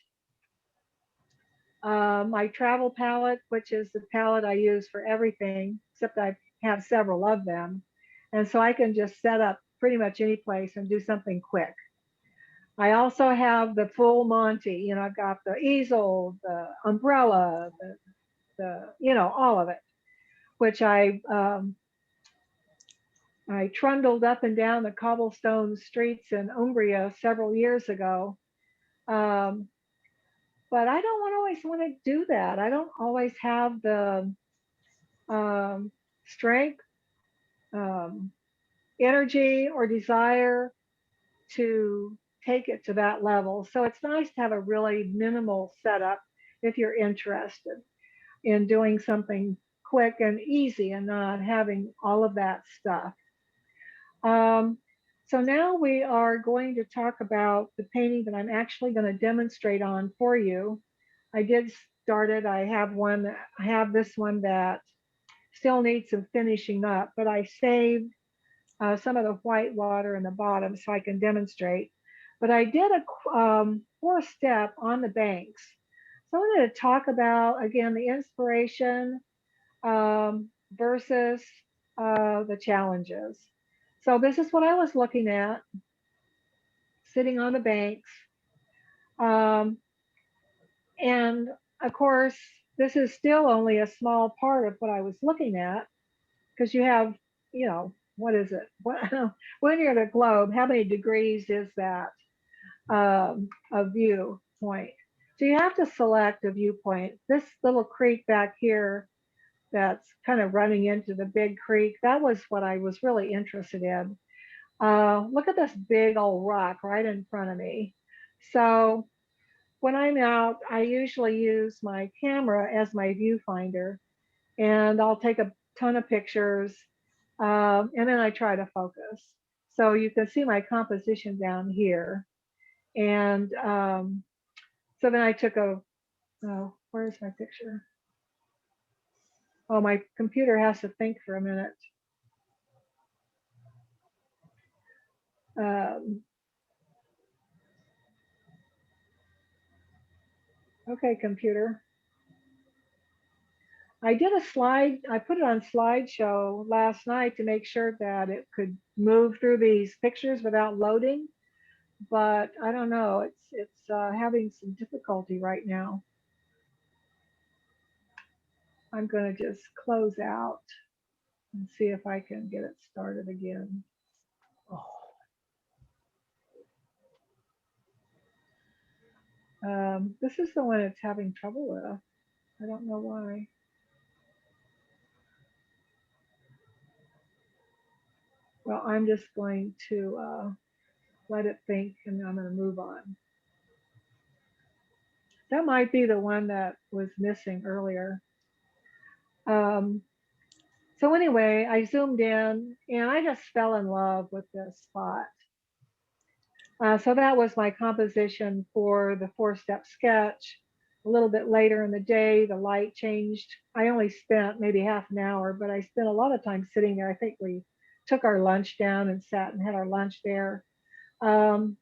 my travel palette, which is the palette I use for everything, except I have several of them. And so I can just set up pretty much any place and do something quick. I also have the full Monty, I've got the easel, the umbrella, all of it. which I trundled up and down the cobblestone streets in Umbria several years ago. Um, but I don't always want to do that. I don't always have the strength, um, energy, or desire to take it to that level. So it's nice to have a really minimal setup if you're interested in doing something quick and easy and not having all of that stuff. Um, so now we are going to talk about the painting that I'm actually going to demonstrate on for you. I did start it. I have this one that still needs some finishing up, but I saved some of the white water in the bottom so I can demonstrate. But I did a 4-step on the banks. So I'm going to talk about, again, the inspiration versus the challenges. So this is what I was looking at, sitting on the banks. Um, and of course, this is still only a small part of what I was looking at, because you have, what is it? When you're at a globe, how many degrees is that a viewpoint? So you have to select a viewpoint. This little creek back here that's kind of running into the big creek, that was what I was really interested in. Look at this big old rock right in front of me. So when I'm out, I usually use my camera as my viewfinder, and I'll take a ton of pictures, and then I try to focus. So you can see my composition down here. And so then I took where's my picture? Oh, my computer has to think for a minute. Okay, computer. I did a slide, I put it on slideshow last night to make sure that it could move through these pictures without loading, but I don't know, it's having some difficulty right now. I'm going to just close out and see if I can get it started again. This is the one it's having trouble with. I don't know why. Well, I'm just going to let it think, and I'm going to move on. That might be the one that was missing earlier. So anyway, I zoomed in and I just fell in love with this spot. So that was my composition for the 4-step sketch. A little bit later in the day, the light changed. I only spent maybe half an hour, but I spent a lot of time sitting there. I think we took our lunch down and sat and had our lunch there. So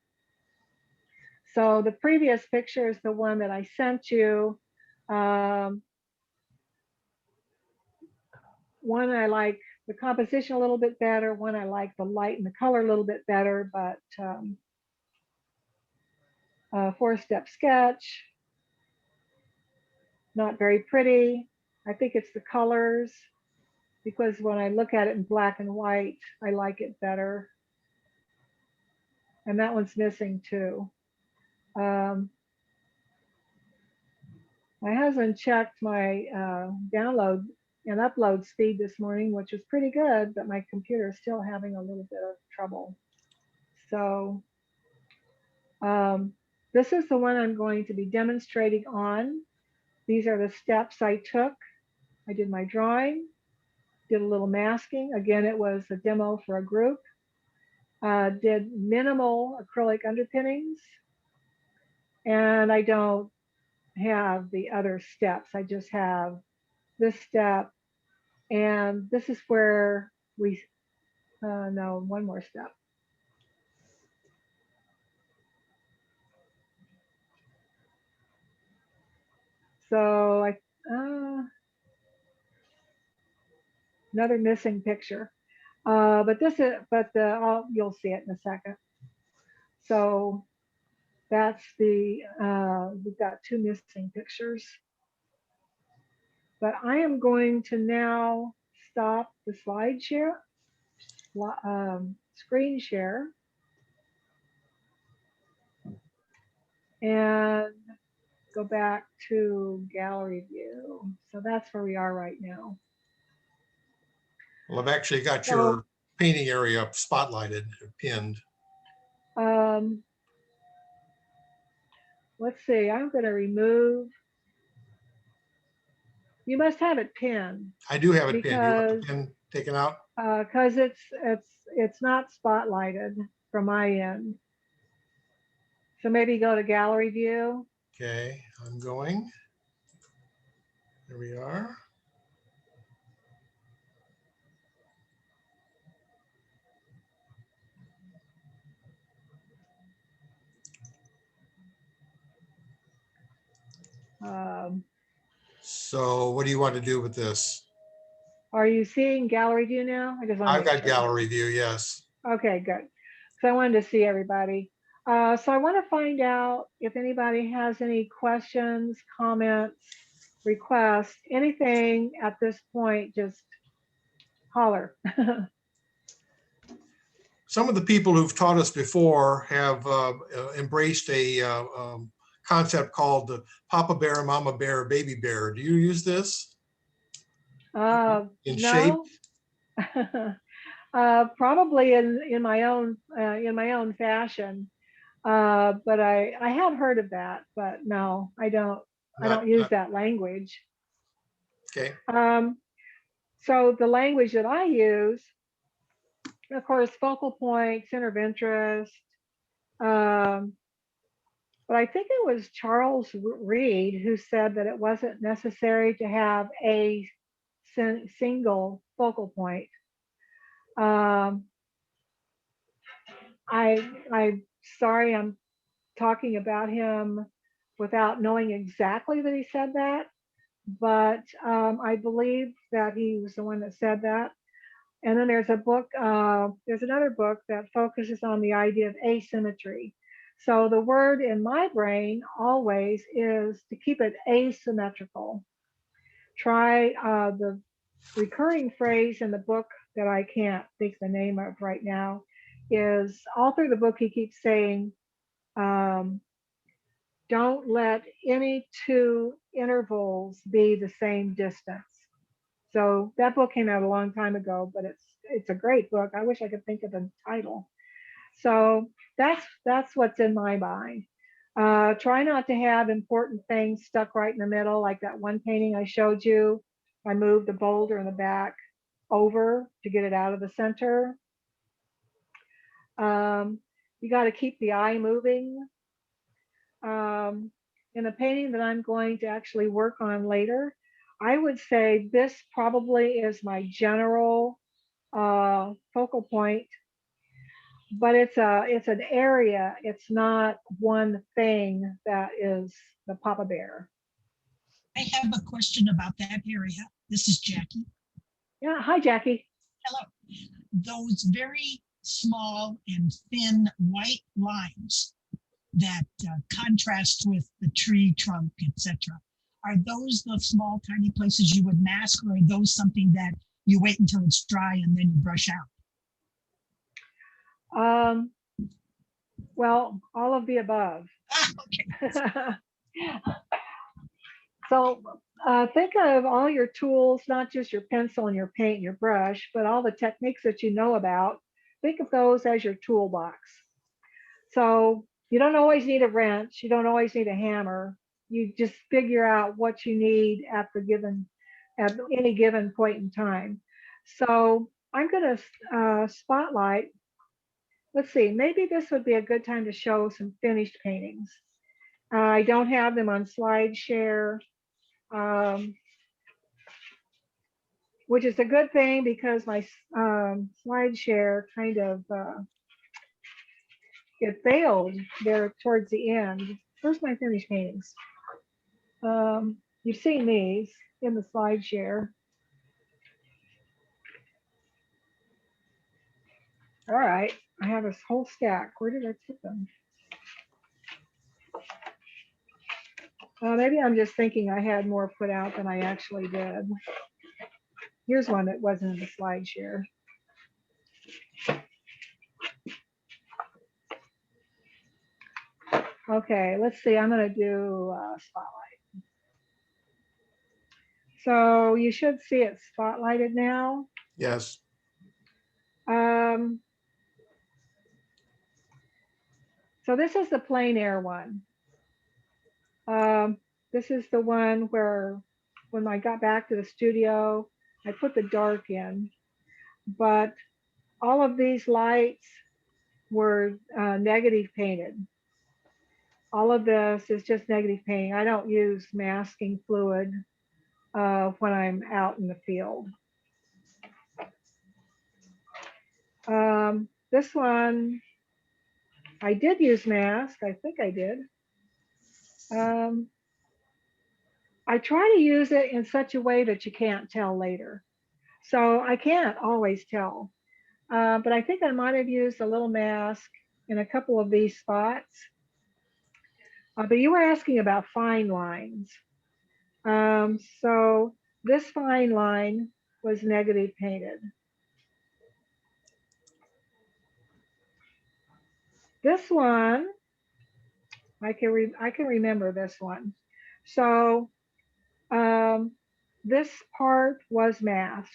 the previous picture is the one that I sent you. One I like the composition a little bit better. One I like the light and the color a little bit better, but 4-step sketch, not very pretty. I think it's the colors, because when I look at it in black and white, I like it better. And that one's missing too. My husband checked my download and upload speed this morning, which was pretty good, but my computer is still having a little bit of trouble. So this is the one I'm going to be demonstrating on. These are the steps I took. I did my drawing, did a little masking. Again, it was a demo for a group. Did minimal acrylic underpinnings. And I don't have the other steps. I just have this step. And this is where we, no, one more step. So another missing picture. But you'll see it in a second. So that's we've got 2 missing pictures. But I am going to now stop the slide share, screen share, and go back to gallery view. So that's where we are right now. Well, I've actually got So, your painting area spotlighted, pinned. Let's see, I'm going to remove. You must have it pinned I do have it pinned. You want the because pin taken out? it's not spotlighted from my end. So maybe go to gallery view. Okay, I'm going. There we are. So what do you want to do with this? Are you seeing gallery view now? I just want to I've make got sure. gallery view, yes. Okay, good. So I wanted to see everybody. So I want to find out if anybody has any questions, comments, requests, anything at this point, just holler. Some of the people who've taught us before have embraced a concept called the Papa Bear, Mama Bear, Baby Bear. Do you use this in shape? No. Probably in my own fashion. But I have heard of that, but no, I don't use that language. Okay. So the language that I use, of course, focal point, center of interest. But I think it was Charles Reed who said that it wasn't necessary to have a single focal point. I'm sorry, I'm talking about him without knowing exactly that he said that, but I believe that he was the one that said that. And then there's another book that focuses on the idea of asymmetry. So the word in my brain always is to keep it asymmetrical. Try the recurring phrase in the book that I can't think the name of right now is all through the book he keeps saying, don't let any two intervals be the same distance. So that book came out a long time ago, but it's a great book. I wish I could think of the title. So that's what's in my mind. Try not to have important things stuck right in the middle, like that one painting I showed you. I moved the boulder in the back over to get it out of the center. You got to keep the eye moving. In the painting that I'm going to actually work on later, I would say this probably is my general focal point, but it's an area. It's not one thing that is the Papa Bear. I have a question about that area. This is Jackie. Yeah, hi Jackie. Hello. Those very small and thin white lines that contrast with the tree trunk, etc. Are those the small, tiny places you would mask, or are those something that you wait until it's dry and then you brush out? Well, all of the above. Okay. So think of all your tools, not just your pencil and your paint and your brush, but all the techniques that you know about. Think of those as your toolbox. So you don't always need a wrench. You don't always need a hammer. You just figure out what you need at any given point in time. So I'm going to spotlight. Let's see, maybe this would be a good time to show some finished paintings. I don't have them on slide share, which is a good thing because my slide share kind of it failed there towards the end. Where's my finished paintings? You've seen these in the slide share. All right, I have this whole stack. Where did I put them? Maybe I'm just thinking I had more put out than I actually did. Here's one that wasn't in the slideshare. Okay, let's see. I'm going to do spotlight. So you should see it spotlighted now. Yes. So this is the plein air one. This is the one where when I got back to the studio, I put the dark in, but all of these lights were negative painted. All of this is just negative painting. I don't use masking fluid when I'm out in the field. This one, I did use mask. I think I did. I try to use it in such a way that you can't tell later. So I can't always tell. But I think I might have used a little mask in a couple of these spots. But you were asking about fine lines. So this fine line was negative painted. This one, I can remember this one. So this part was masked.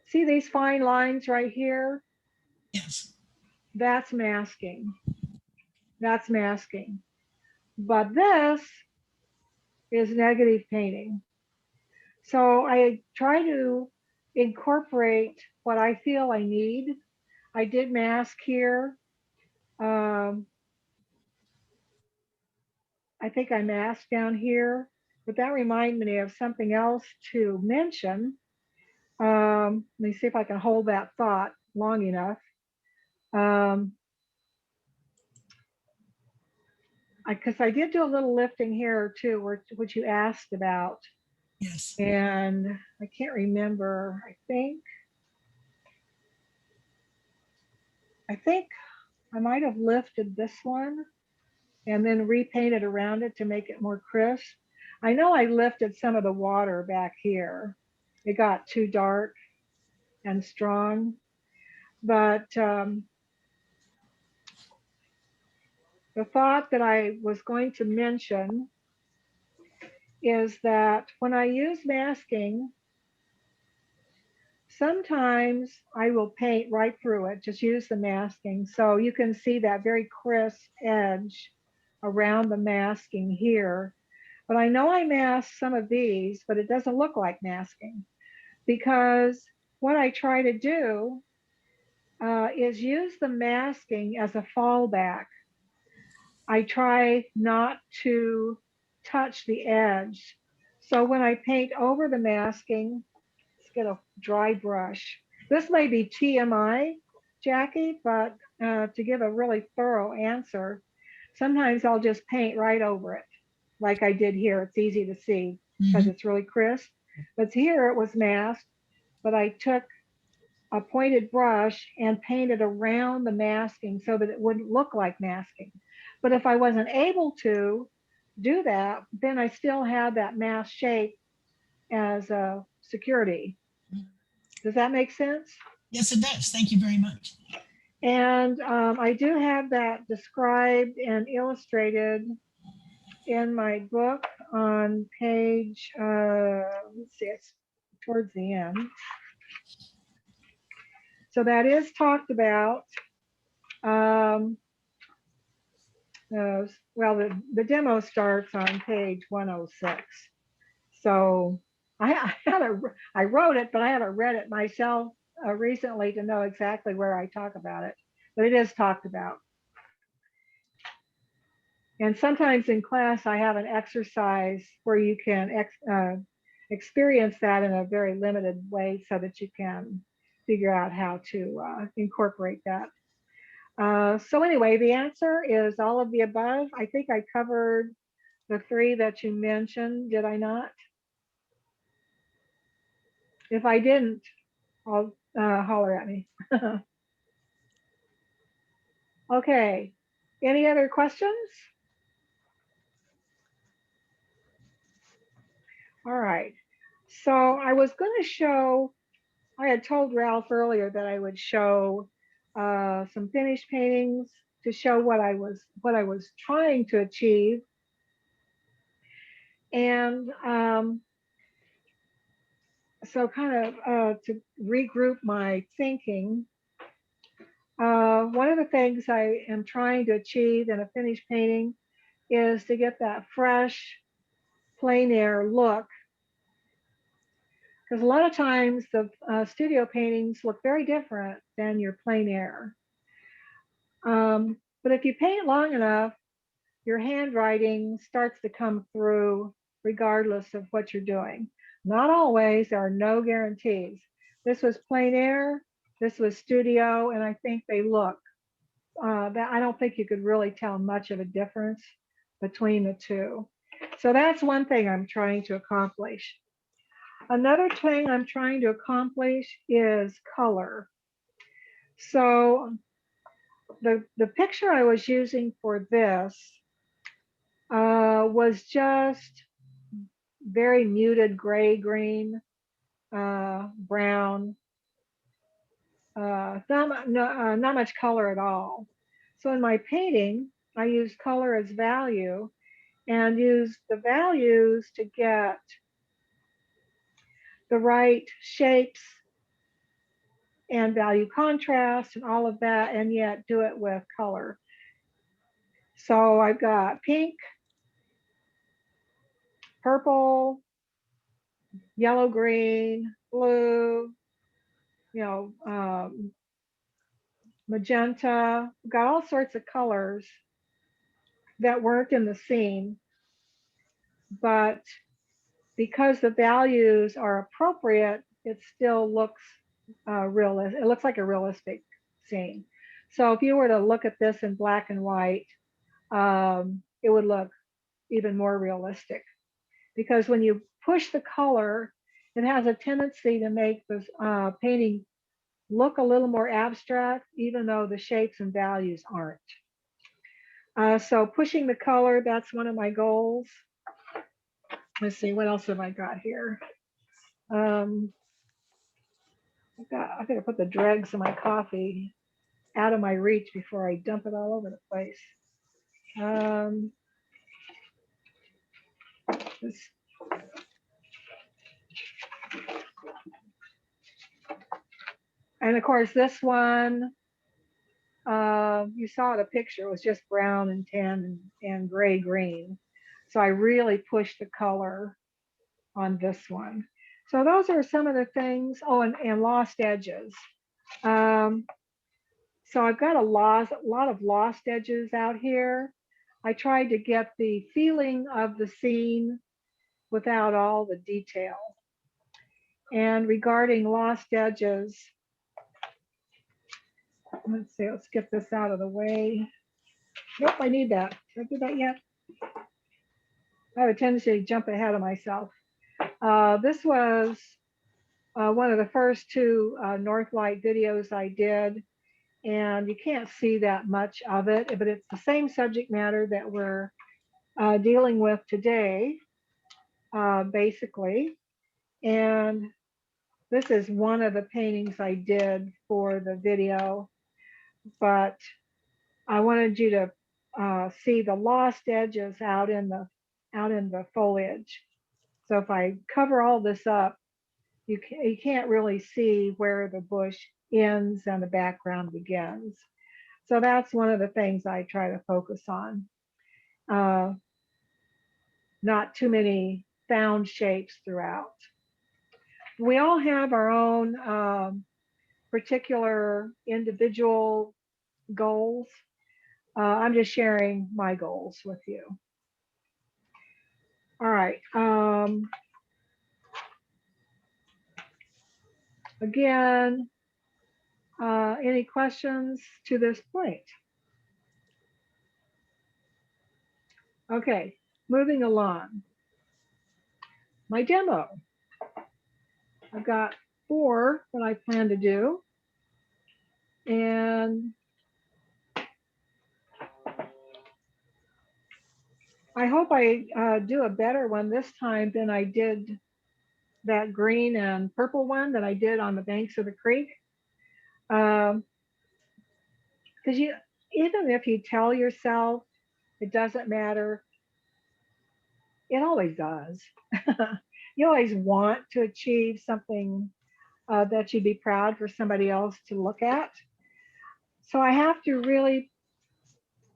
See these fine lines right here? Yes. That's masking. That's masking. But this is negative painting. So I try to incorporate what I feel I need. I did mask here. I think I masked down here, but that reminded me of something else to mention. Let me see if I can hold that thought long enough. Because I did do a little lifting here too, which you asked about. Yes. And I can't remember. I think I might have lifted this one and then repainted around it to make it more crisp. I know I lifted some of the water back here. It got too dark and strong, but the thought that I was going to mention is that when I use masking, sometimes I will paint right through it, just use the masking. So you can see that very crisp edge around the masking here. But I know I masked some of these, but it doesn't look like masking because what I try to do is use the masking as a fallback. I try not to touch the edge. So when I paint over the masking, let's get a dry brush. This may be TMI, Jackie, but to give a really thorough answer, sometimes I'll just paint right over it, like I did here. It's easy to see because it's really crisp. But here it was masked, but I took a pointed brush and painted around the masking so that it wouldn't look like masking. But if I wasn't able to do that, then I still had that mask shape as a security. Does that make sense? Yes, it does. Thank you very much. And I do have that described and illustrated in my book on page, let's see, it's towards the end. So that is talked about. Well, the demo starts on page 106. So I wrote it, but I haven't read it myself recently to know exactly where I talk about it. But it is talked about. And sometimes in class, I have an exercise where you can experience that in a very limited way so that you can figure out how to incorporate that. So anyway, the answer is all of the above. I think I covered the three that you mentioned, did I not? If I didn't, I'll holler at me. Okay, any other questions? All right. So I was going to show, I had told Ralph earlier that I would show some finished paintings to show what I was trying to achieve. And so kind of to regroup my thinking, one of the things I am trying to achieve in a finished painting is to get that fresh, plein air look. Because a lot of times the studio paintings look very different than your plein air. But if you paint long enough, your handwriting starts to come through regardless of what you're doing. Not always, there are no guarantees. This was plein air, this was studio, and I think they look, that I don't think you could really tell much of a difference between the two. So that's one thing I'm trying to accomplish. Another thing I'm trying to accomplish is color. So the picture I was using for this was just very muted gray, green, brown, not much color at all. So in my painting, I use color as value and use the values to get the right shapes and value contrast and all of that, and yet do it with color. So I've got pink, purple, yellow, green, blue, you know, magenta, got all sorts of colors that weren't in the scene, but because the values are appropriate, it still looks realistic. It looks like a realistic scene. So if you were to look at this in black and white, it would look even more realistic, because when you push the color, it has a tendency to make this painting look a little more abstract, even though the shapes and values aren't. So pushing the color, that's one of my goals. Let's see, what else have I got here? I gotta put the dregs of my coffee out of my reach before I dump it all over the place. This, and of course, this one, you saw the picture, it was just brown and tan and gray green. So I really pushed the color on this one. So those are some of the things. Oh, and lost edges. So I've got a lot of lost edges out here. I tried to get the feeling of the scene without all the detail. And regarding lost edges, let's see, let's get this out of the way. Nope, I need that. Did I do that yet? I have a tendency to jump ahead of myself. This was one of the first two Northlight videos I did, and you can't see that much of it, but it's the same subject matter that we're dealing with today, basically. And this is one of the paintings I did for the video, but I wanted you to see the lost edges out in the foliage. So if I cover all this up, you can't really see where the bush ends and the background begins. So that's one of the things I try to focus on. Not too many found shapes throughout. We all have our own particular individual goals. I'm just sharing my goals with you. All right. Again, any questions to this point? Okay, moving along. My demo. I've got 4 that I plan to do. And I hope I do a better one this time than I did that green and purple one that I did on the banks of the creek. Because you, even if you tell yourself it doesn't matter, it always does. You always want to achieve something that you'd be proud for somebody else to look at. So I have to really,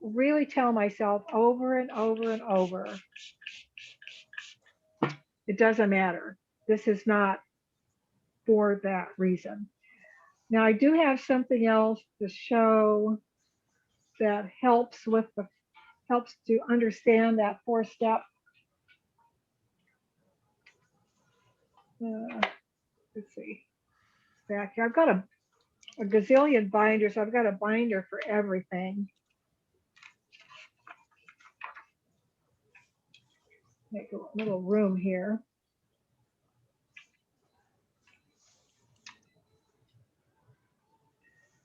really tell myself over and over and over, it doesn't matter. This is not for that reason. Now I do have something else to show that helps to understand that 4-step. Let's see, back here. I've got a gazillion binders. I've got a binder for everything. Make a little room here.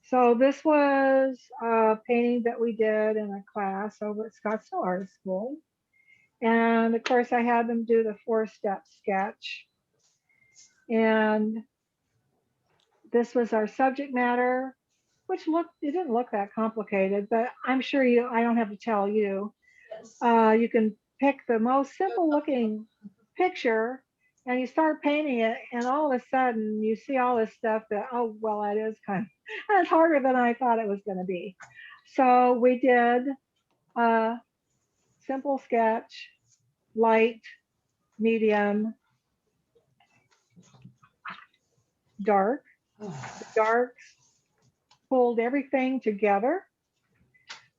So this was a painting that we did in a class over at Scottsdale Art School. And of course I had them do the 4-step sketch. And this was our subject matter, which it didn't look that complicated, but I'm sure I don't have to tell you. You can pick the most simple looking picture and you start painting it, and all of a sudden you see all this stuff that, oh, well, that's harder than I thought it was going to be. So we did a simple sketch, light, medium, dark. The darks pulled everything together.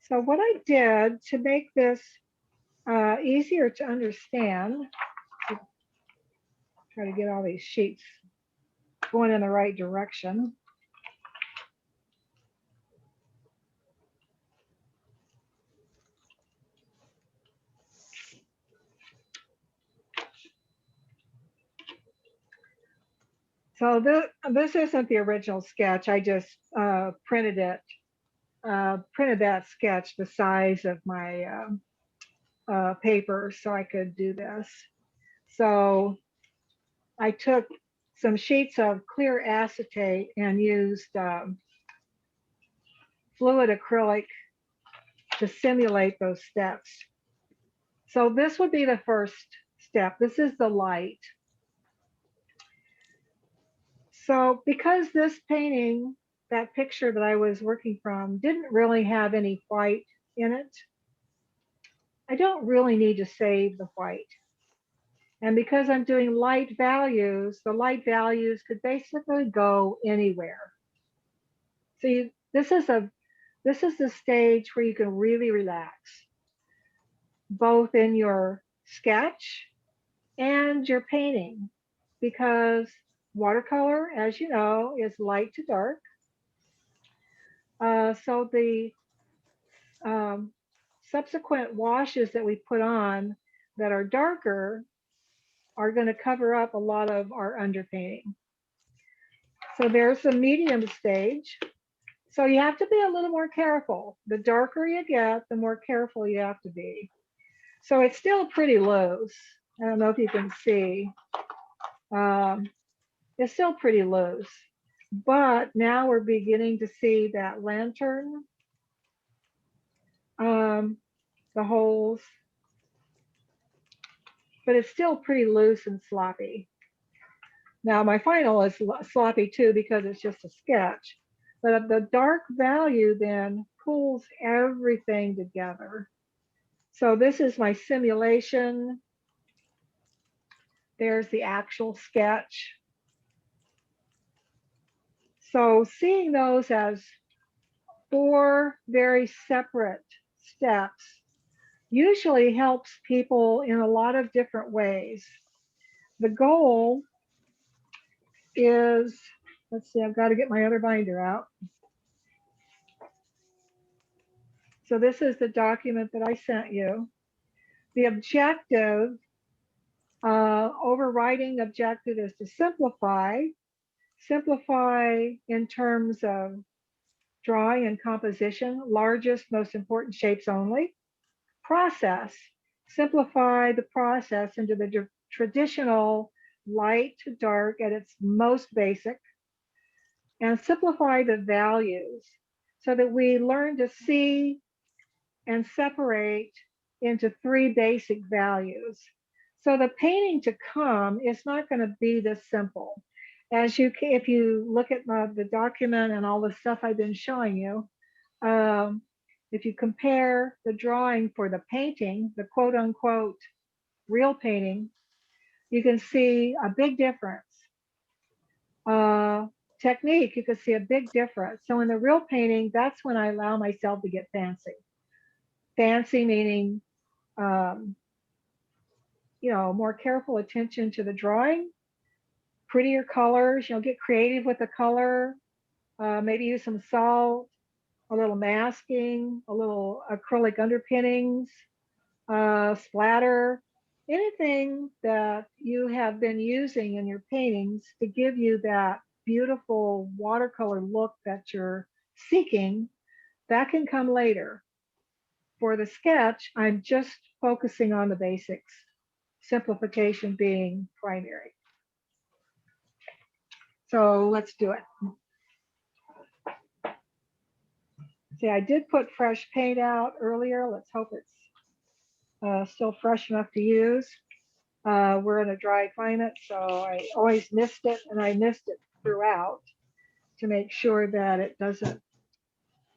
So what I did to make this easier to understand, try to get all these sheets going in the right direction. So this isn't the original sketch. I just printed it, printed that sketch the size of my paper so I could do this. So I took some sheets of clear acetate and used fluid acrylic to simulate those steps. So this would be the first step. This is the light. So because this painting, that picture that I was working from, didn't really have any white in it, I don't really need to save the white. And because I'm doing light values, the light values could basically go anywhere. See, this is the stage where you can really relax, both in your sketch and your painting, because watercolor, as you know, is light to dark. So the subsequent washes that we put on that are darker are going to cover up a lot of our underpainting. So there's the medium stage. So you have to be a little more careful. The darker you get, the more careful you have to be. So it's still pretty loose. I don't know if you can see. It's still pretty loose. But now we're beginning to see that lantern, the holes, but it's still pretty loose and sloppy. Now my final is sloppy too because it's just a sketch, but the dark value then pulls everything together. So this is my simulation. There's the actual sketch. So seeing those as 4 very separate steps usually helps people in a lot of different ways. The goal is, let's see, I've got to get my other binder out. So this is the document that I sent you. The objective, overriding objective, is to simplify in terms of drawing and composition, largest, most important shapes only. Process, simplify the process into the traditional light to dark at its most basic, and simplify the values so that we learn to see and separate into three basic values. So the painting to come is not going to be this simple. If you look at the document and all the stuff I've been showing you, if you compare the drawing for the painting, the quote unquote real painting, you can see a big difference. Technique, you can see a big difference. So in the real painting, that's when I allow myself to get fancy. Fancy meaning, more careful attention to the drawing, prettier colors, get creative with the color, maybe use some salt, a little masking, a little acrylic underpinnings, splatter, anything that you have been using in your paintings to give you that beautiful watercolor look that you're seeking, that can come later. For the sketch, I'm just focusing on the basics, simplification being primary. So let's do it. See, I did put fresh paint out earlier. Let's hope it's still fresh enough to use. We're in a dry climate, so I always mist it, and I mist it throughout to make sure that it doesn't,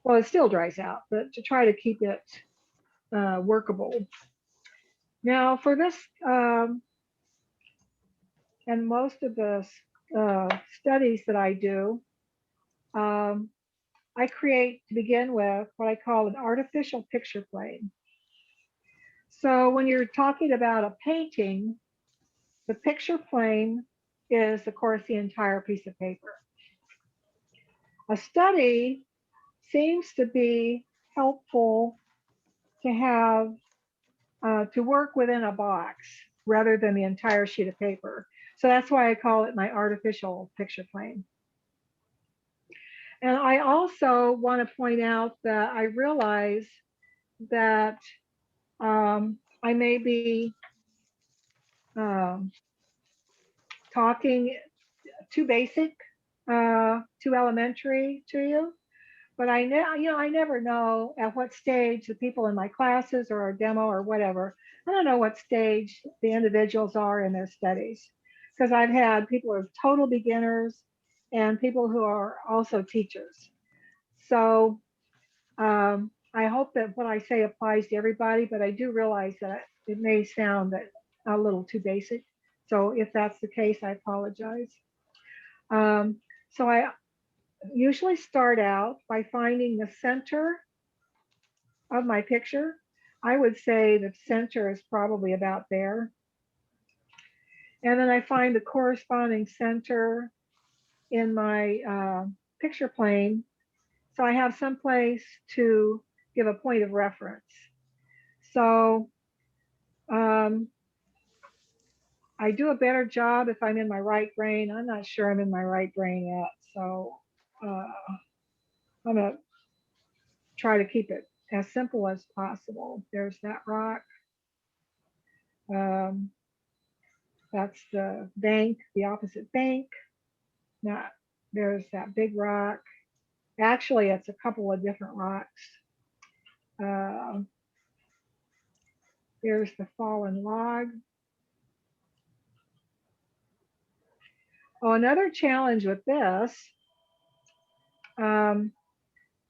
well, it still dries out, but to try to keep it workable. Now for this, and most of the studies that I do, I create, to begin with, what I call an artificial picture plane. So when you're talking about a painting, the picture plane is, of course, the entire piece of paper. A study seems to be helpful to have, to work within a box rather than the entire sheet of paper. So that's why I call it my artificial picture plane. And I also want to point out that I realize that I may be talking too basic, too elementary to you, but I never know at what stage the people in my classes or a demo or whatever. I don't know what stage the individuals are in their studies, because I've had people who are total beginners and people who are also teachers. So I hope that what I say applies to everybody, but I do realize that it may sound a little too basic. So if that's the case, I apologize. So I usually start out by finding the center of my picture. I would say the center is probably about there. And then I find the corresponding center in my picture plane. So I have some place to give a point of reference. So I do a better job if I'm in my right brain. I'm not sure I'm in my right brain yet. So I'm going to try to keep it as simple as possible. There's that rock. That's the bank, the opposite bank. Now, there's that big rock. Actually, it's a couple of different rocks. There's the fallen log. Oh, another challenge with this,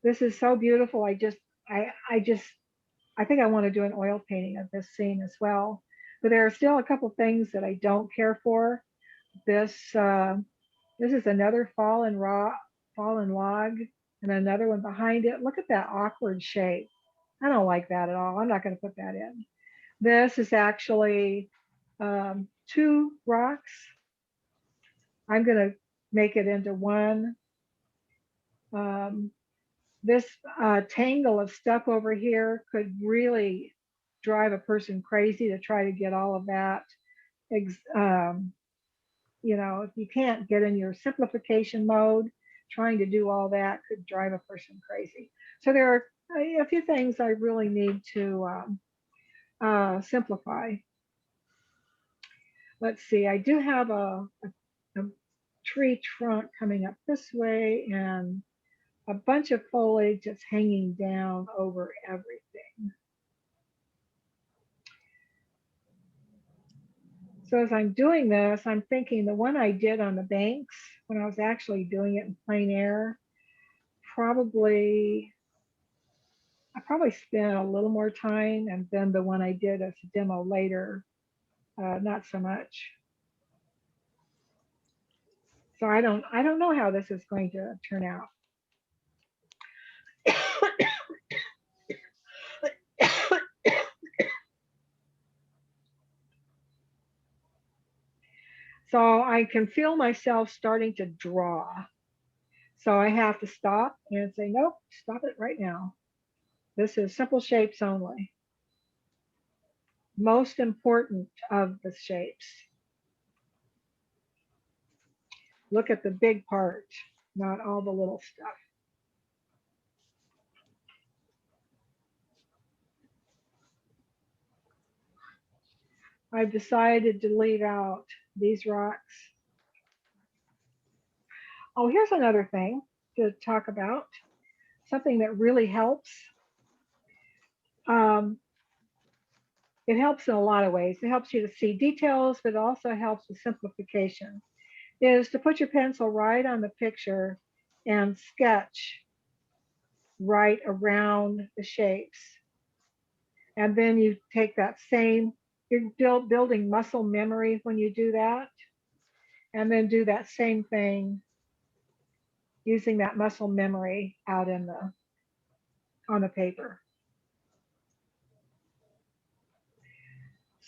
this is so beautiful. I think I want to do an oil painting of this scene as well. But there are still a couple things that I don't care for. This is another fallen log, and another one behind it. Look at that awkward shape. I don't like that at all. I'm not going to put that in. This is actually two rocks. I'm going to make it into one. This tangle of stuff over here could really drive a person crazy to try to get all of that. If you can't get in your simplification mode, trying to do all that could drive a person crazy. So there are a few things I really need to simplify. Let's see, I do have a tree trunk coming up this way and a bunch of foliage that's hanging down over everything. So as I'm doing this, I'm thinking the one I did on the banks when I was actually doing it in plein air, I probably spent a little more time, and then the one I did as a demo later, not so much. So I don't know how this is going to turn out. So I can feel myself starting to draw. So I have to stop and say, nope, stop it right now. This is simple shapes only. Most important of the shapes. Look at the big part, not all the little stuff. I've decided to leave out these rocks. Oh, here's another thing to talk about. Something that really helps. It helps in a lot of ways. It helps you to see details, but it also helps with simplification. Is to put your pencil right on the picture and sketch right around the shapes. And then you take that same, you're building muscle memory when you do that. And then do that same thing using that muscle memory out in on the paper.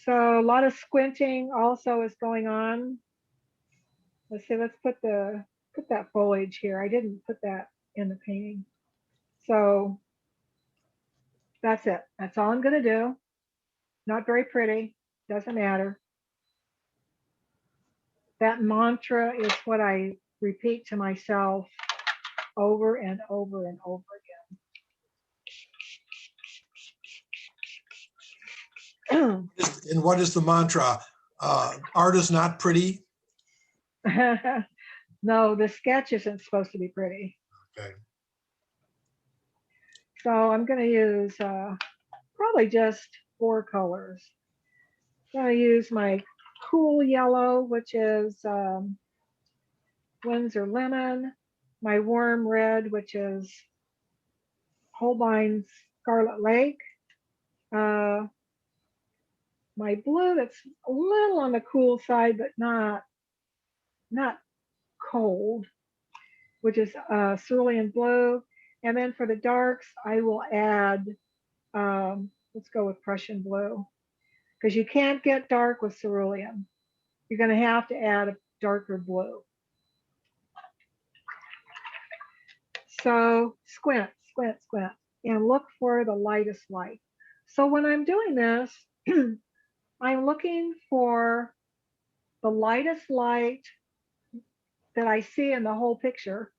So a lot of squinting also is going on. Let's see, let's put that foliage here. I didn't put that in the painting. So that's it. That's all I'm gonna do. Not very pretty, doesn't matter. That mantra is what I repeat to myself over and over and over again. And what is the mantra? Art is not pretty. No, the sketch isn't supposed to be pretty. Okay. So I'm going to use probably just 4 colors. I'm going to use my cool yellow, which is Windsor Lemon, my warm red, which is Holbein's Scarlet Lake, my blue that's a little on the cool side, but not cold, which is cerulean blue. And then for the darks, I will add, let's go with Prussian blue, because you can't get dark with cerulean. You're going to have to add a darker blue. So squint, squint, squint, and look for the lightest light. So when I'm doing this, I'm looking for the lightest light that I see in the whole picture.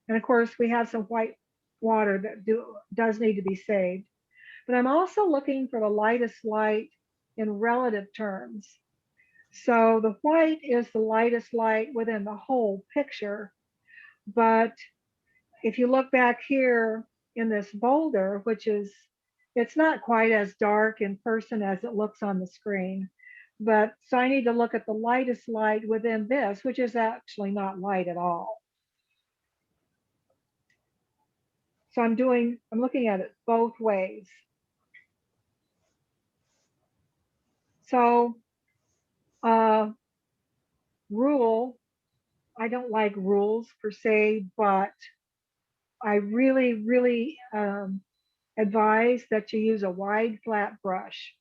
And of course, we have some white water that does need to be saved. But I'm also looking for the lightest light in relative terms. So the white is the lightest light within the whole picture. But if you look back here in this boulder, which is, it's not quite as dark in person as it looks on the screen. But so I need to look at the lightest light within this, which is actually not light at all. So I'm looking at it both ways. So rule, I don't like rules per se, but I really, really advise that you use a wide flat brush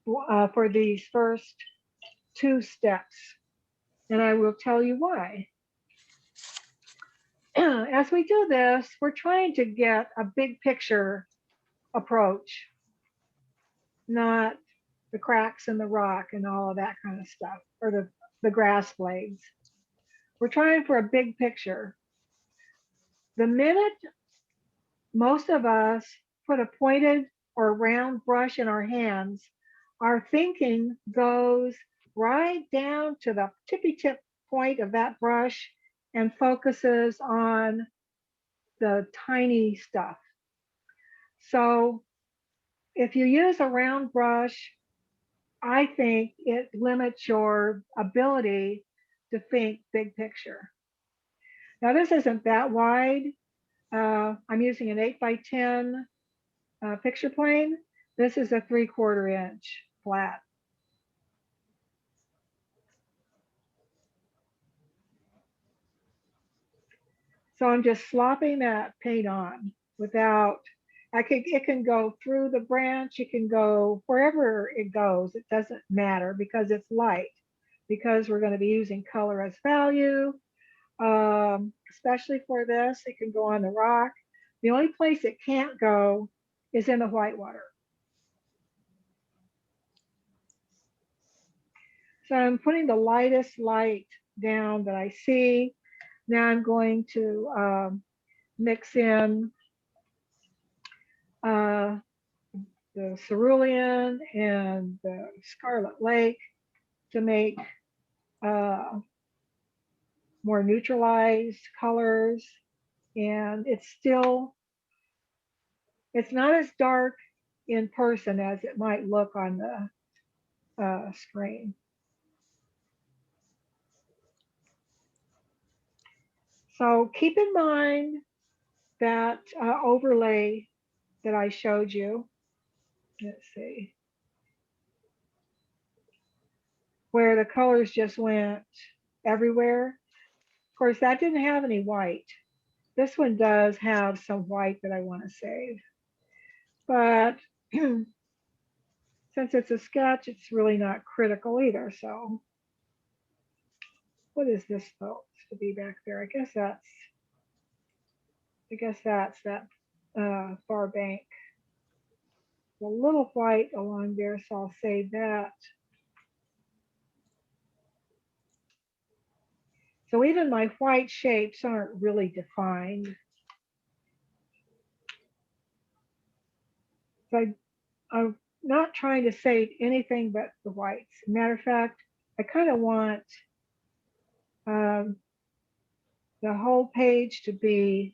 for these first 2 steps. And I will tell you why. As we do this, we're trying to get a big picture approach, not the cracks in the rock and all of that kind of stuff, or the grass blades. We're trying for a big picture. The minute most of us put a pointed or a round brush in our hands, our thinking goes right down to the tippy tip point of that brush and focuses on the tiny stuff. So if you use a round brush, I think it limits your ability to think big picture. Now this isn't that wide. I'm using an 8x10 picture plane. This is a 3/4 inch flat. So I'm just slopping that paint on without, it can go through the branch, it can go wherever it goes, it doesn't matter because it's light, because we're going to be using color as value. Especially for this, it can go on the rock. The only place it can't go is in the white water. So I'm putting the lightest light down that I see. Now I'm going to mix in the cerulean and the scarlet lake to make more neutralized colors. And it's not as dark in person as it might look on the screen. So keep in mind that overlay that I showed you. Let's see. Where the colors just went everywhere. Of course, that didn't have any white. This one does have some white that I want to save. But since it's a sketch, it's really not critical either. So what is this supposed to be back there? I guess that's that far bank. A little white along there, so I'll save that. So even my white shapes aren't really defined. So I'm not trying to save anything but the whites. Matter of fact, I kind of want the whole page to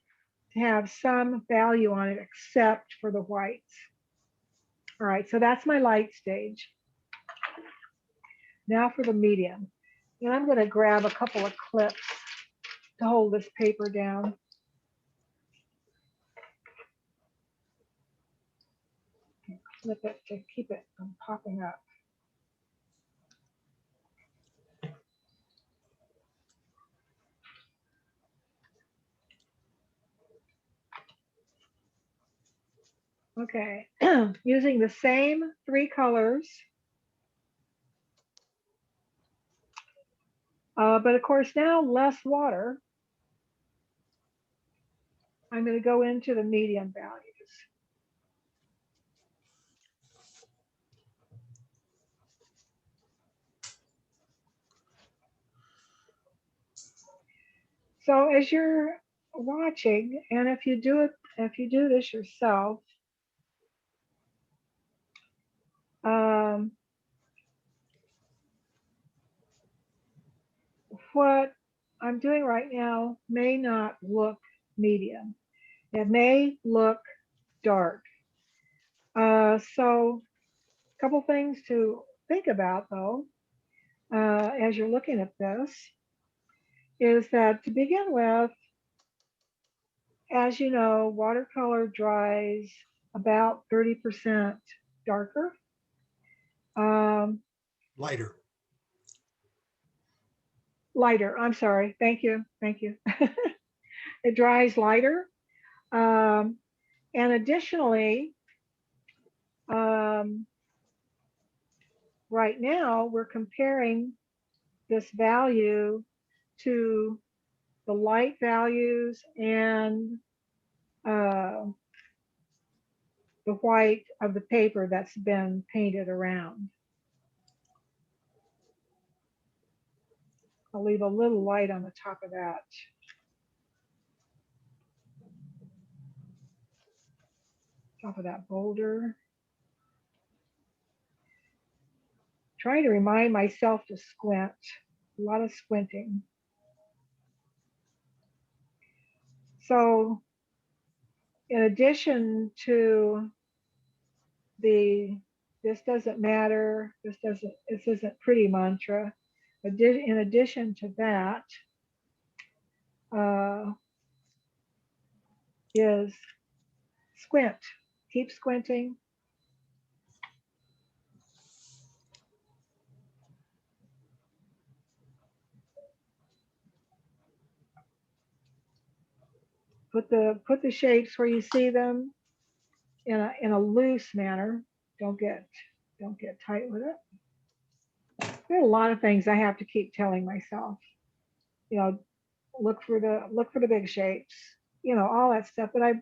have some value on it except for the whites. All right, so that's my light stage. Now for the medium. And I'm going to grab a couple of clips to hold this paper down. Flip it to keep it from popping up. Okay, using the same 3 colors. But of course now less water. I'm going to go into the medium values. So as you're watching, and if you do this yourself, what I'm doing right now may not look medium. It may look dark. So a couple things to think about though, as you're looking at this, is that to begin with, as you know, watercolor dries about 30% darker. Lighter. Lighter, I'm sorry, thank you. It dries lighter. And additionally, right now we're comparing this value to the light values and the white of the paper that's been painted around. I'll leave a little light on the top of that. Top of that boulder. trying to remind myself to squint, a lot of squinting. So in addition to this doesn't matter, this isn't pretty mantra, in addition to that is squint, keep squinting. Put the shapes where you see them in a loose manner. Don't get tight with it. There are a lot of things I have to keep telling myself. You know, look for the big shapes. You know, all that stuff. But I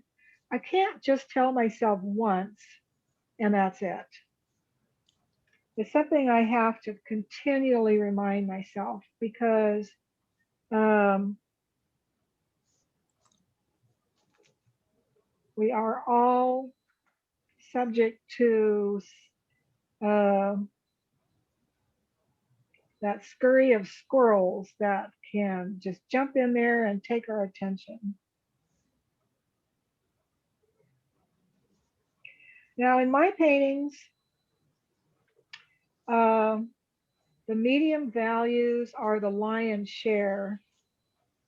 can't just tell myself once and that's it. It's something I have to continually remind myself because we are all subject to that scurry of squirrels that can just jump in there and take our attention. Now, in my paintings, the medium values are the lion's share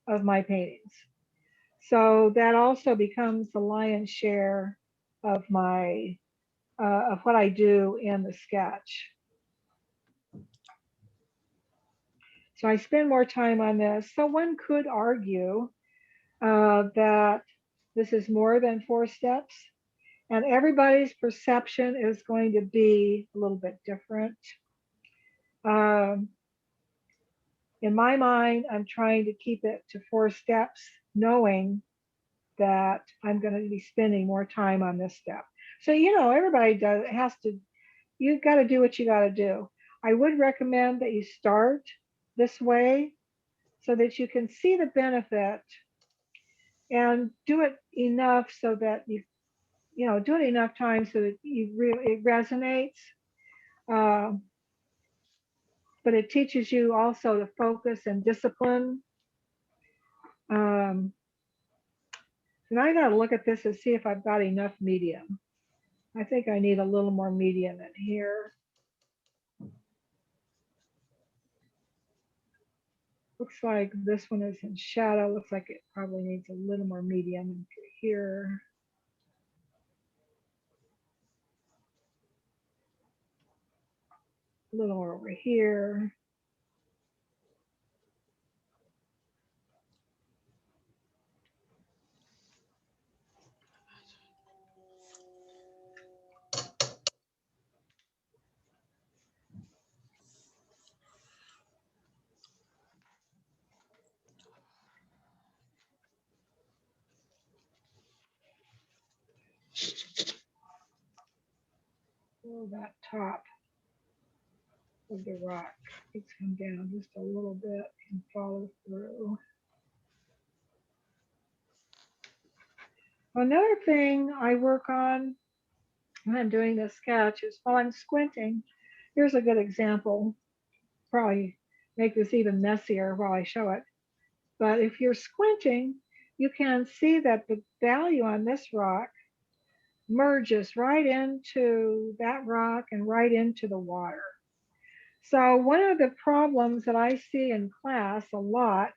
of my paintings. So that also becomes the lion's share of my of what I do in the sketch. So I spend more time on this. So one could argue that this is more than 4 steps, and everybody's perception is going to be a little bit different. In my mind, I'm trying to keep it to 4 steps, knowing that I'm going to be spending more time on this step. So, you know, everybody you've got to do what you got to do. I would recommend that you start this way so that you can see the benefit and do it enough so that do it enough times so that it resonates. But it teaches you also to focus and discipline. So now I got to look at this and see if I've got enough medium. I think I need a little more medium in here. Looks like this one is in shadow. Looks like it probably needs a little more medium in here. A little more over here. Oh, that top of the rock needs to come down just a little bit and follow through. Another thing I work on when I'm doing this sketch is while I'm squinting. Here's a good example. Probably make this even messier while I show it. But if you're squinting, you can see that the value on this rock merges right into that rock and right into the water. So one of the problems that I see in class a lot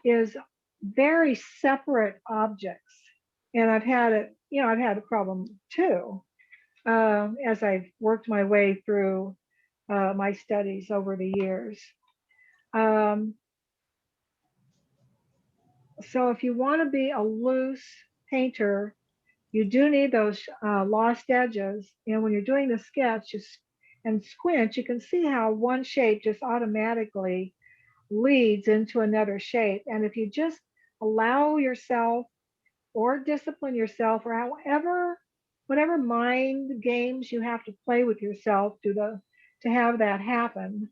is very separate objects. And I've had a problem too, as I've worked my way through my studies over the years. So if you want to be a loose painter, you do need those lost edges. And when you're doing the sketch and squint, you can see how one shape just automatically leads into another shape. And if you just allow yourself or discipline yourself or whatever mind games you have to play with yourself to have that happen,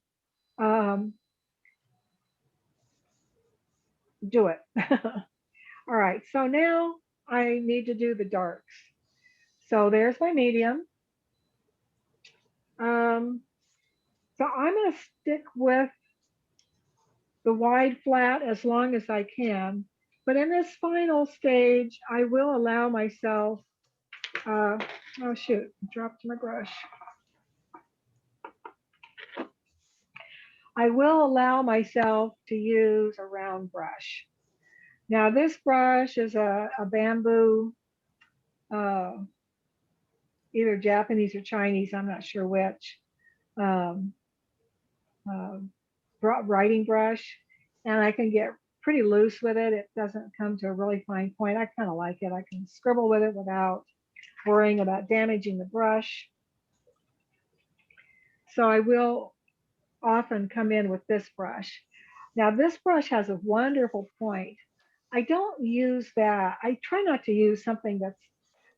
do it. All right, so now I need to do the darks. So there's my medium. So So I'm going to stick with the wide flat as long as I can. But in this final stage, I will allow myself, oh shoot, dropped my brush. I will allow myself to use a round brush. Now this brush is a bamboo, uh, either Japanese or Chinese, I'm not sure which, um, uh, writing brush. And I can get pretty loose with it. It doesn't come to a really fine point. I kind of like it. I can scribble with it without worrying about damaging the brush. So I will often come in with this brush. Now this brush has a wonderful point. I don't use that. I try not to use something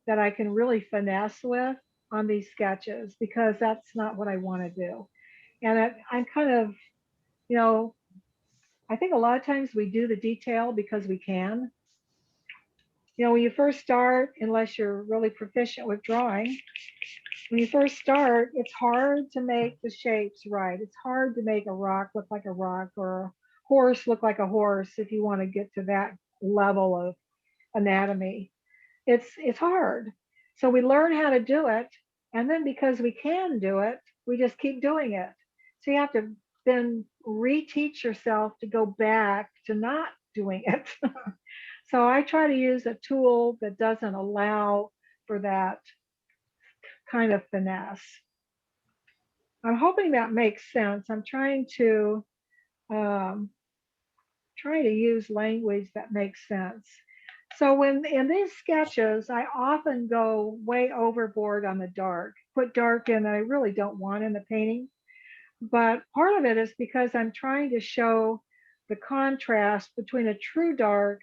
that I can really finesse with on these sketches because that's not what I want to do. And I'm kind of, you know, I think a lot of times we do the detail because we can. You know, when you first start, unless you're really proficient with drawing, when you first start, it's hard to make the shapes right. It's hard to make a rock look like a rock or a horse look like a horse if you want to get to that level of anatomy. It's hard. So we learn how to do it, and then because we can do it, we just keep doing it. So you have to then reteach yourself to go back to not doing it. So I try to use a tool that doesn't allow for that kind of finesse. I'm hoping that makes sense. I'm um, trying to use language that makes sense. So when in these sketches, I often go way overboard on the dark, put dark in that I really don't want in the painting. But part of it is because I'm trying to show the contrast between a true dark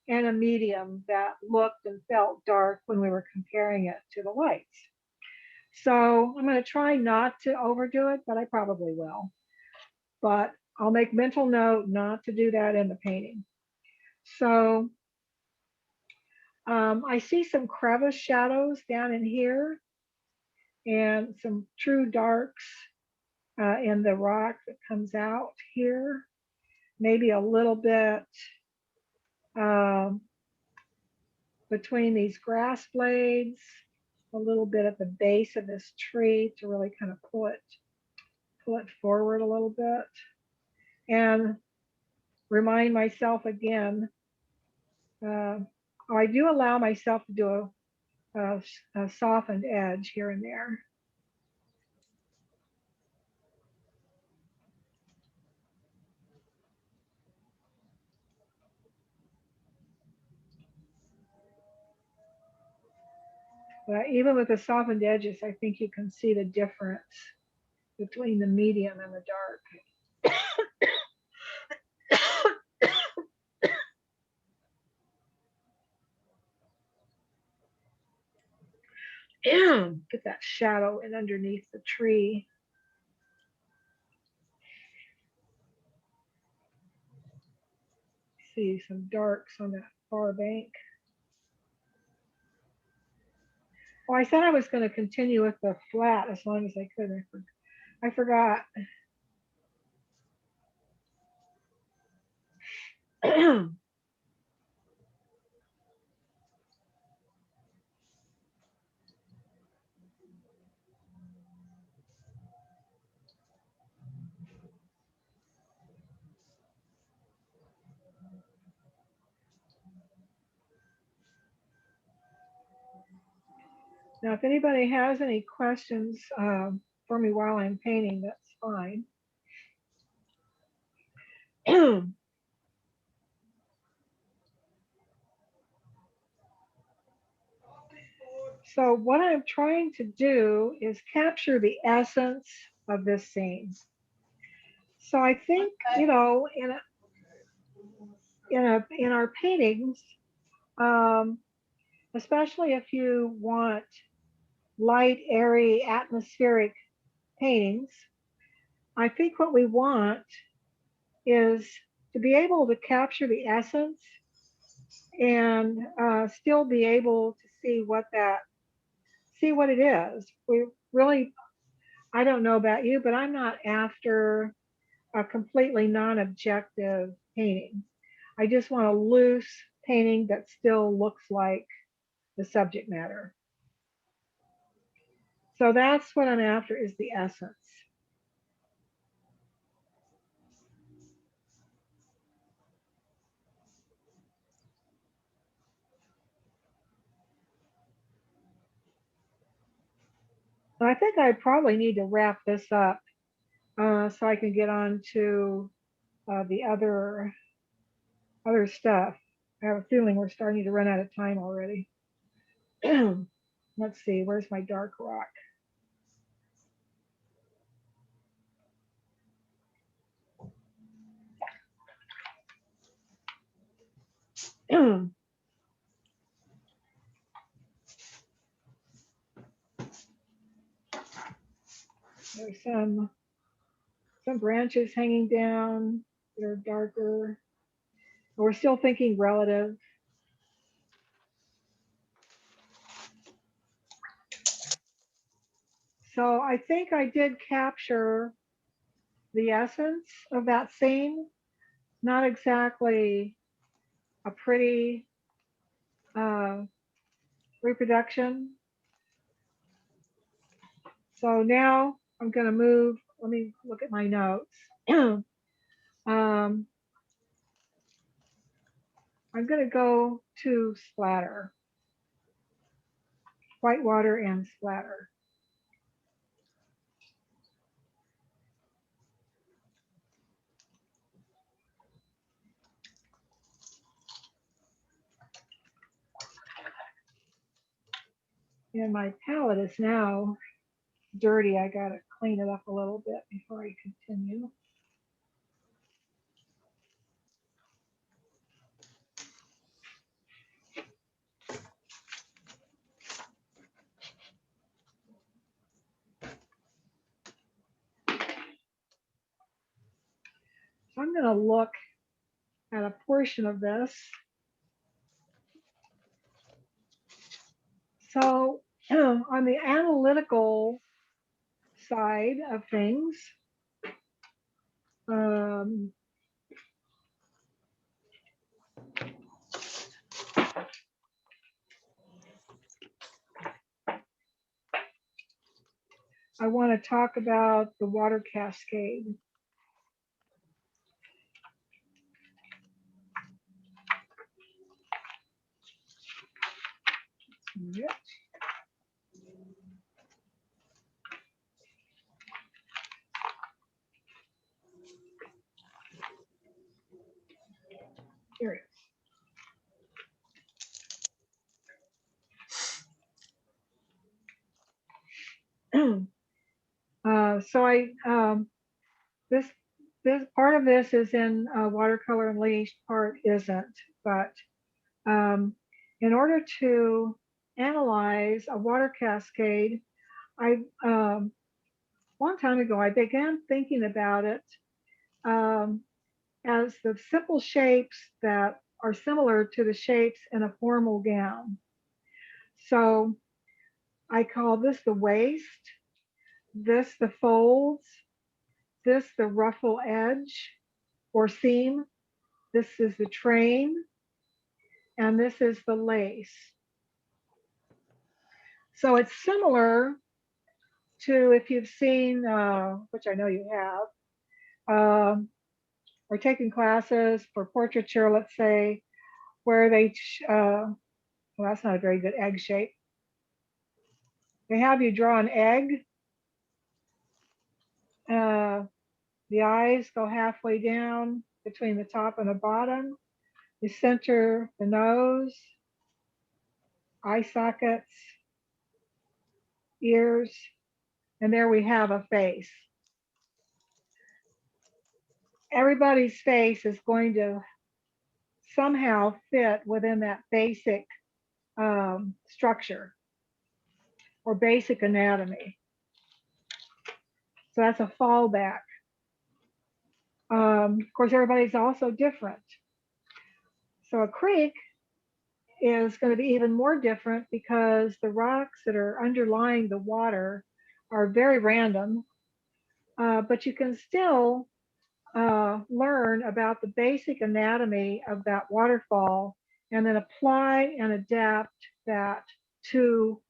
and a medium that looked and felt dark when we were comparing it to the lights. So I'm going to try not to overdo it, but I probably will. But I'll make mental note not to do that in the painting. So I see some crevice shadows down in here and some true darks in the rock that comes out here. Maybe a little bit um, between these grass blades, a little bit at the base of this tree to really kind of pull it forward a little bit. And remind myself again, I do allow myself to do a softened edge here and there. But even with the softened edges, I think you can see the difference between the medium and the dark. Get that shadow in underneath the tree. See some darks on that far bank. Oh, I said I was going to continue with the flat as long as I could. I forgot. Now, if anybody has any questions for me while I'm painting, that's fine. So what I'm trying to do is capture the essence of this scene. So I think, you know, in our paintings, especially if you want light, airy, atmospheric paintings, I think what we want is to be able to capture the essence and still be able to see what it is. We really, I don't know about you, but I'm not after a completely non-objective painting. I just want a loose painting that still looks like the subject matter. So that's what I'm after, is the essence. And I think I probably need to wrap this up so I can get on to the other stuff. I have a feeling we're starting to run out of time already. Let's see, where's my dark rock? There's some branches hanging down that are darker. We're still thinking relative. So I think I did capture the essence of that scene. Not exactly a pretty reproduction. So now I'm going to move. Let me look at my notes. I'm going to go to splatter, whitewater and splatter. And my palette is now dirty. I got to clean it up a little bit before I continue. So I'm going to look at a portion of this. So on the analytical side of things, I want to talk about the water cascade. Yep. Here it is. So this part of this is in watercolor and unleashed, part isn't. But in order to analyze a water cascade, long time ago I began thinking about it as the simple shapes that are similar to the shapes in a formal gown. So I call this the waist, this the folds, this the ruffle edge or seam, this is the train, and this is the lace. So it's similar to, if you've seen, which I know you have, or taken classes for portraiture, let's say, where they, well, that's not a very good egg shape. They have you draw an egg. The eyes go halfway down between the top and the bottom. You center the nose, eye sockets, ears, and there we have a face. Everybody's face is going to somehow fit within that basic structure or basic anatomy. So that's a fallback. Of course, everybody's also different. So a creek is going to be even more different because the rocks that are underlying the water are very random, but you can still learn about the basic anatomy of that waterfall and then apply and adapt that to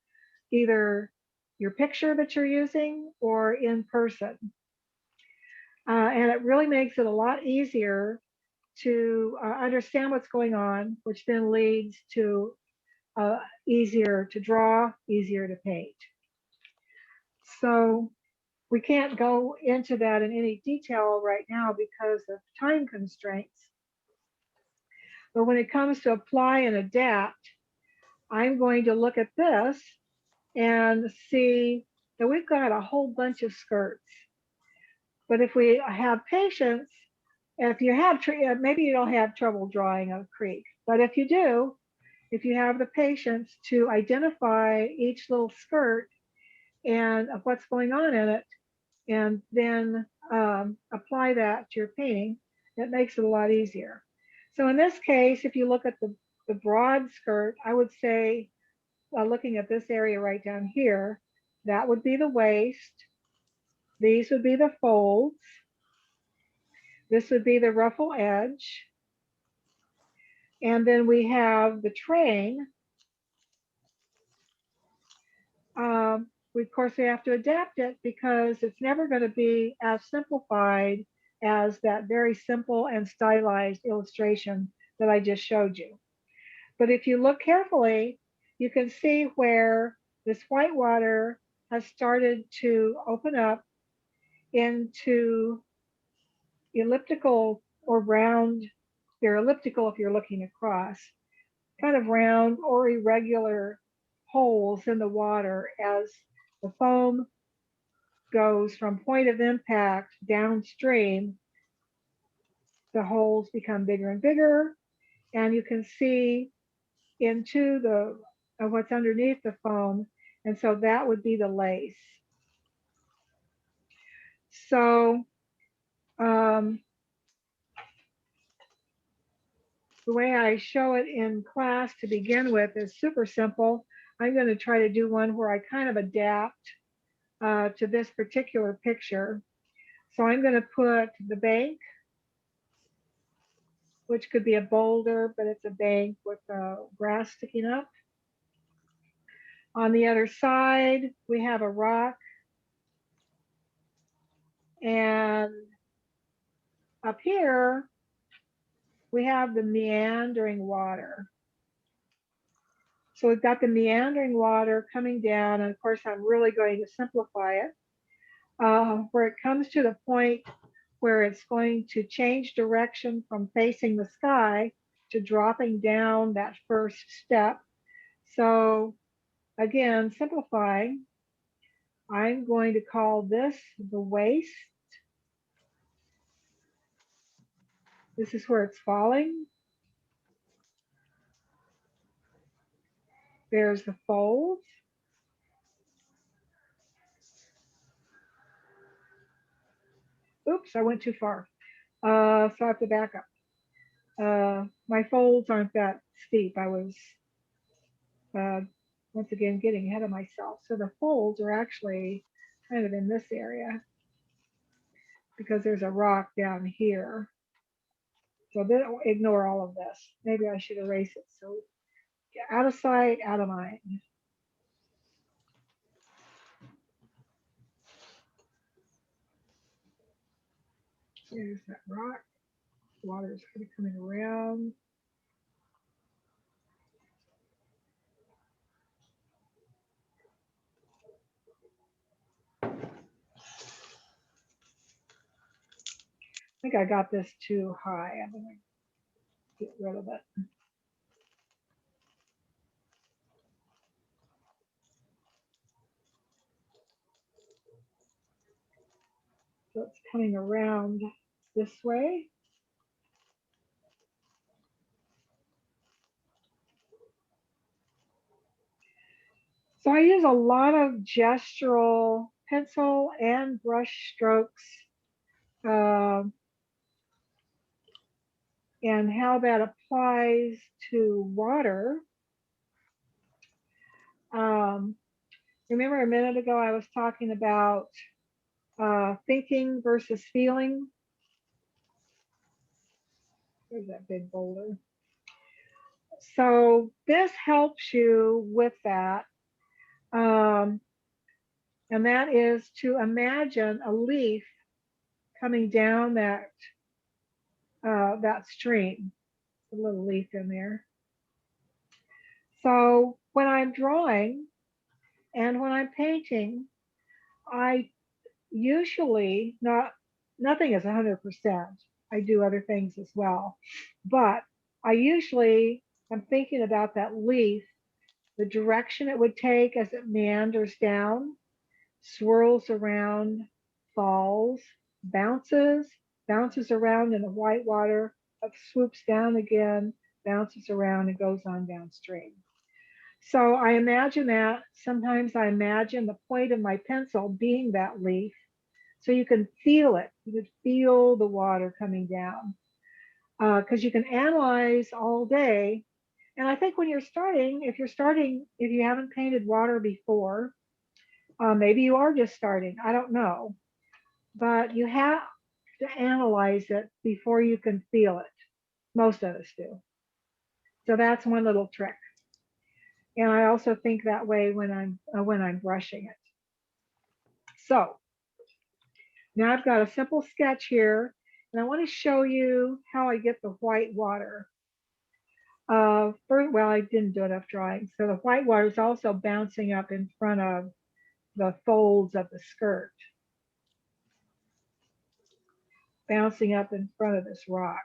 either your picture that you're using or in person. And it really makes it a lot easier to understand what's going on, which then leads to easier to draw, easier to paint. So we can't go into that in any detail right now because of time constraints. But when it comes to apply and adapt, I'm going to look at this and see that we've got a whole bunch of skirts. But if we have patience, if you have, maybe you don't have trouble drawing a creek, but if you do, if you have the patience to identify each little skirt and what's going on in it, and then apply that to your painting, it makes it a lot easier. So in this case, if you look at the broad skirt, I would say, looking at this area right down here, that would be the waist. These would be the folds. This would be the ruffle edge. And then we have the train. Of course, we have to adapt it because it's never going to be as simplified as that very simple and stylized illustration that I just showed you. But if you look carefully, you can see where this white water has started to open up into elliptical or round. They're elliptical if you're looking across, kind of round or irregular holes in the water as the foam goes from point of impact downstream. The holes become bigger and bigger, and you can see into the what's underneath the foam, and so that would be the lace. So the way I show it in class to begin with is super simple. I'm going to try to do one where I kind of adapt to this particular picture. So I'm going to put the bank, which could be a boulder, but it's a bank with grass sticking up. On the other side, we have a rock. And up here, we have the meandering water. So we've got the meandering water coming down, and of course, I'm really going to simplify it. Where it comes to the point where it's going to change direction from facing the sky to dropping down that first step. So again, simplifying, I'm going to call this the waist. This is where it's falling. There's the folds. Oops, I went too far. So I have to back up. My folds aren't that steep. I was, once again, getting ahead of myself. So the folds are actually kind of in this area because there's a rock down here. So then ignore all of this. Maybe I should erase it. So out of sight, out of mind. There's that rock. Water is kind of coming around. I think I got this too high. I'm going to get rid of it. So it's coming around this way. So I use a lot of gestural pencil and brush strokes and how that applies to water. Remember a minute ago I was talking about thinking versus feeling? There's that big boulder. So this helps you with that. Um, and that is to imagine a leaf coming down that stream. A little leaf in there. So when I'm drawing and when I'm painting, I usually nothing is 100%. I do other things as well, but I usually am thinking about that leaf, the direction it would take as it meanders down, swirls around, falls, bounces around in the white water, swoops down again, bounces around and goes on downstream. So I imagine that. Sometimes I imagine the point of my pencil being that leaf. So you can feel it. You can feel the water coming down. Because you can analyze all day. And I think when you're starting, if you haven't painted water before, maybe you are just starting. I don't know. But you have to analyze it before you can feel it. Most of us do. So that's one little trick. And I also think that way when I'm brushing it. So now I've got a simple sketch here, and I want to show you how I get the white water. Well, I didn't do enough drawing. So the white water is also bouncing up in front of the folds of the skirt. Bouncing up in front of this rock.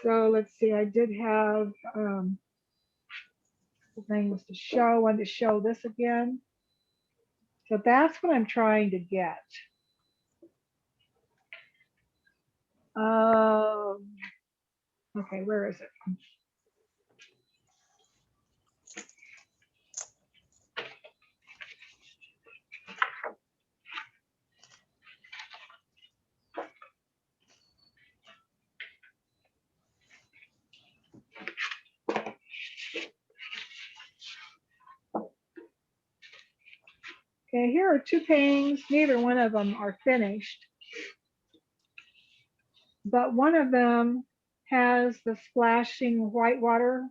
So let's see, I did have, the thing was to show, I wanted to show this again. So that's what I'm trying to get. Okay, where is it? Okay, here are two paintings. Neither one of them are finished, but one of them has the splashing white water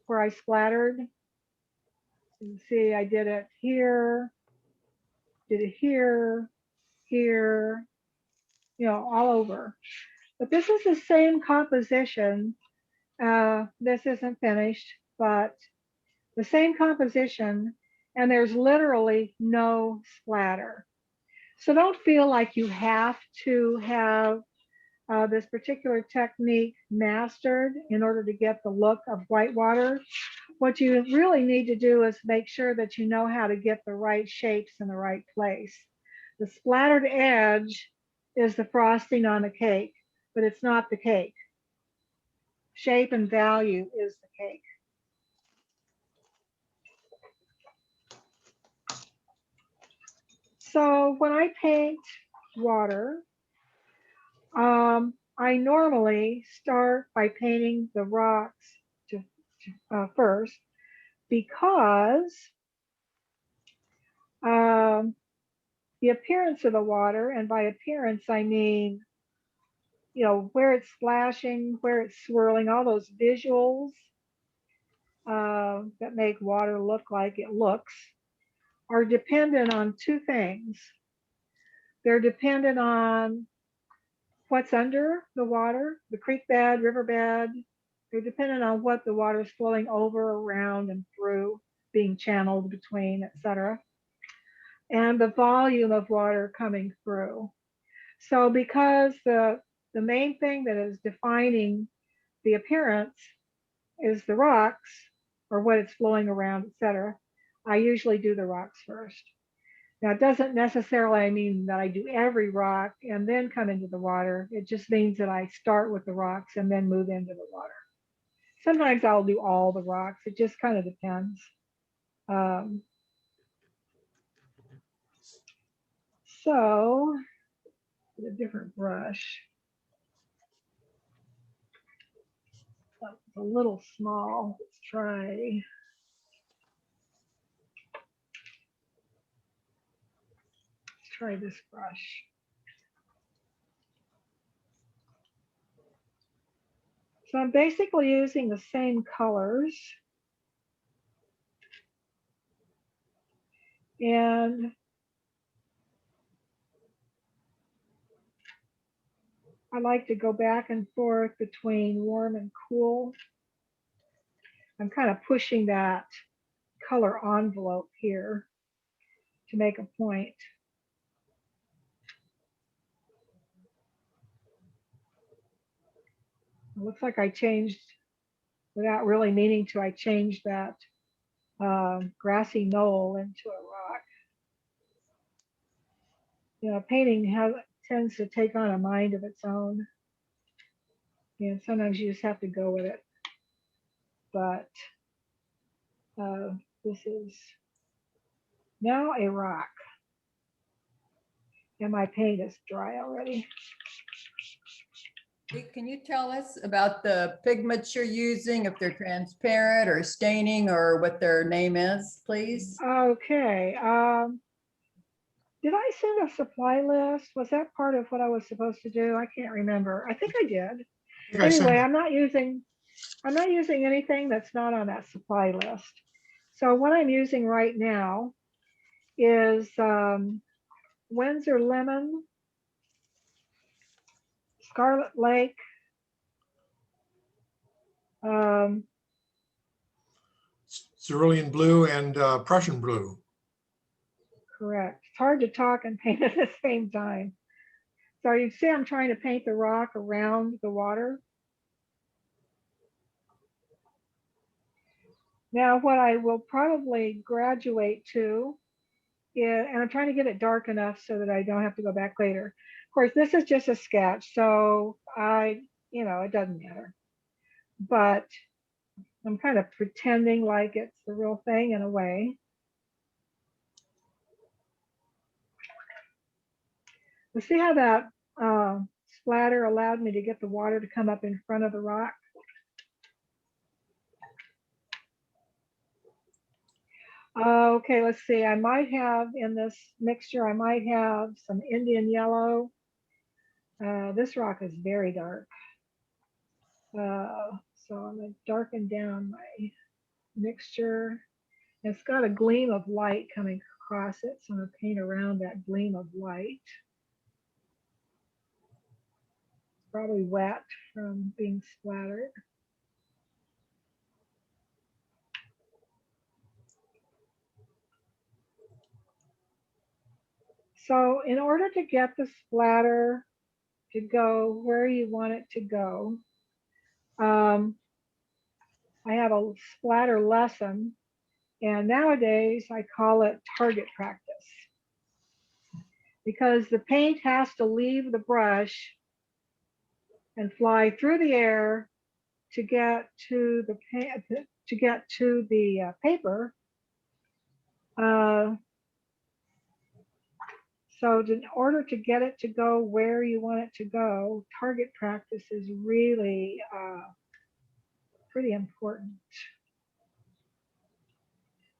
where I splattered. You can see I did it here, did it here, here, all over. But this is the same composition. This isn't finished, but the same composition, and there's literally no splatter. So don't feel like you have to have this particular technique mastered in order to get the look of whitewater. What you really need to do is make sure that you know how to get the right shapes in the right place. The splattered edge is the frosting on the cake, but it's not the cake. Shape and value is the cake. So when I paint water, I normally start by painting the rocks first because the appearance of the water, and by appearance I mean, where it's splashing, where it's swirling, all those visuals that make water look like it looks, are dependent on two things. They're dependent on what's under the water, the creek bed, river bed. They're dependent on what the water is flowing over, around, and through, being channeled between, etc. And the volume of water coming through. So because the main thing that is defining the appearance is the rocks, or what it's flowing around, etc., I usually do the rocks first. Now, it doesn't necessarily mean that I do every rock and then come into the water. It just means that I start with the rocks and then move into the water. Sometimes I'll do all the rocks. It just kind of depends. So, with a different brush. a little small. Let's try this brush. So I'm basically using the same colors. And I like to go back and forth between warm and cool. I'm kind of pushing that color envelope here to make a point. It looks like I changed, without really meaning to, I changed that grassy knoll into a rock. You know, painting tends to take on a mind of its own. And sometimes you just have to go with it. But this is now a rock. And my paint is dry already. Can you tell us about the pigments you're using, if they're transparent or staining or what their name is, please? Okay. Did I send a supply list? Was that part of what I was supposed to do? I can't remember. I think I did. Anyway, I'm not using anything that's not on that supply list. So what I'm using right now is Windsor Lemon, Scarlet Lake, Cerulean blue and Prussian blue. correct. It's hard to talk and paint at the same time. So you see I'm trying to paint the rock around the water. Now what I will probably graduate to is, and I'm trying to get it dark enough so that I don't have to go back later. Of course, this is just a sketch, so it doesn't matter. But I'm kind of pretending like it's the real thing in a way. You see how that splatter allowed me to get the water to come up in front of the rock? Okay, let's see. I might have in this mixture, I might have some Indian yellow. This rock is very dark. So I'm going to darken down my mixture. It's got a gleam of light coming across it, so I'm going to paint around that gleam of light. Probably wet from being splattered. So in order to get the splatter to go where you want it to go, I have a splatter lesson, and nowadays I call it target practice, because the paint has to leave the brush and fly through the air to get to the paper. So in order to get it to go where you want it to go, target practice is really pretty important.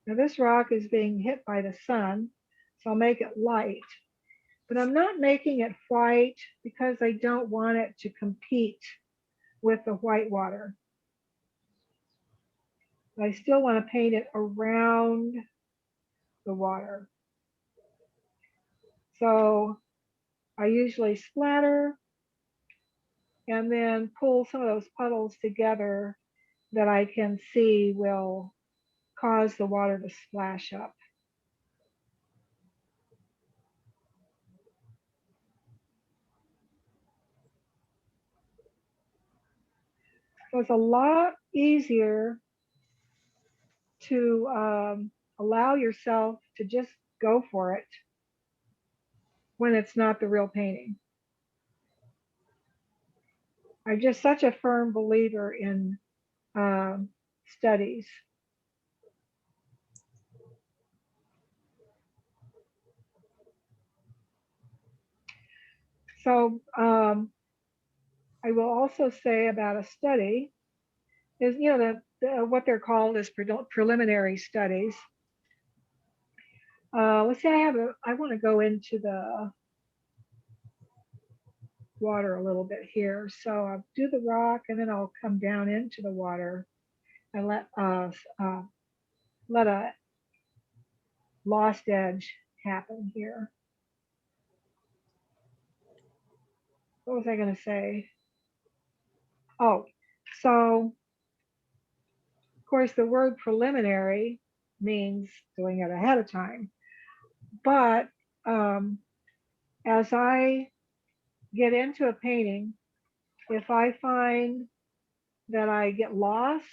Now this rock is being hit by the sun, so I'll make it light. But I'm not making it white because I don't want it to compete with the white water. I still want to paint it around the water. So I usually splatter and then pull some of those puddles together that I can see will cause the water to splash up. So it's a lot easier to allow yourself to just go for it when it's not the real painting. I'm just such a firm believer in studies. So I will also say about a study is, you know, what they're called is preliminary studies. Let's say I want to go into the water a little bit here. So I'll do the rock and then I'll come down into the water and let a lost edge happen here. What was I going to say? Oh, so of course the word preliminary means doing it ahead of time. But as I get into a painting, if I find that I get lost,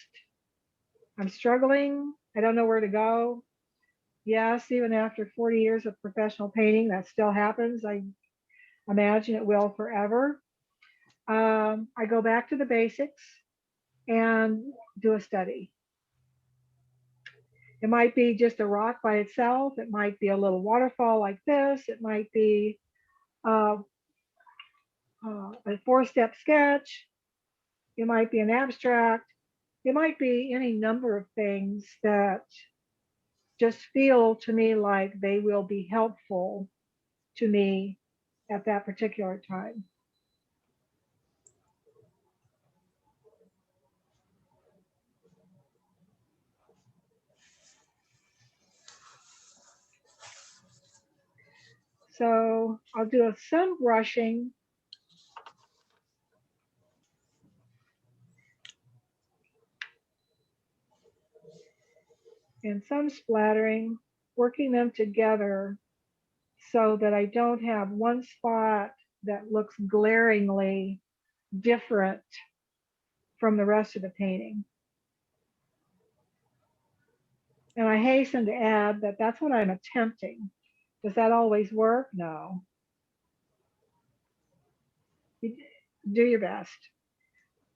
I'm struggling, I don't know where to go. Yes, even after 40 years of professional painting, that still happens. I imagine it will forever. I go back to the basics and do a study. It might be just a rock by itself. It might be a little waterfall like this. It might be a 4-step sketch. It might be an abstract. It might be any number of things that just feel to me like they will be helpful to me at that particular time. So I'll do some brushing. And some splattering, working them together so that I don't have one spot that looks glaringly different from the rest of the painting. And I hasten to add that that's what I'm attempting. Does that always work? No. You do your best.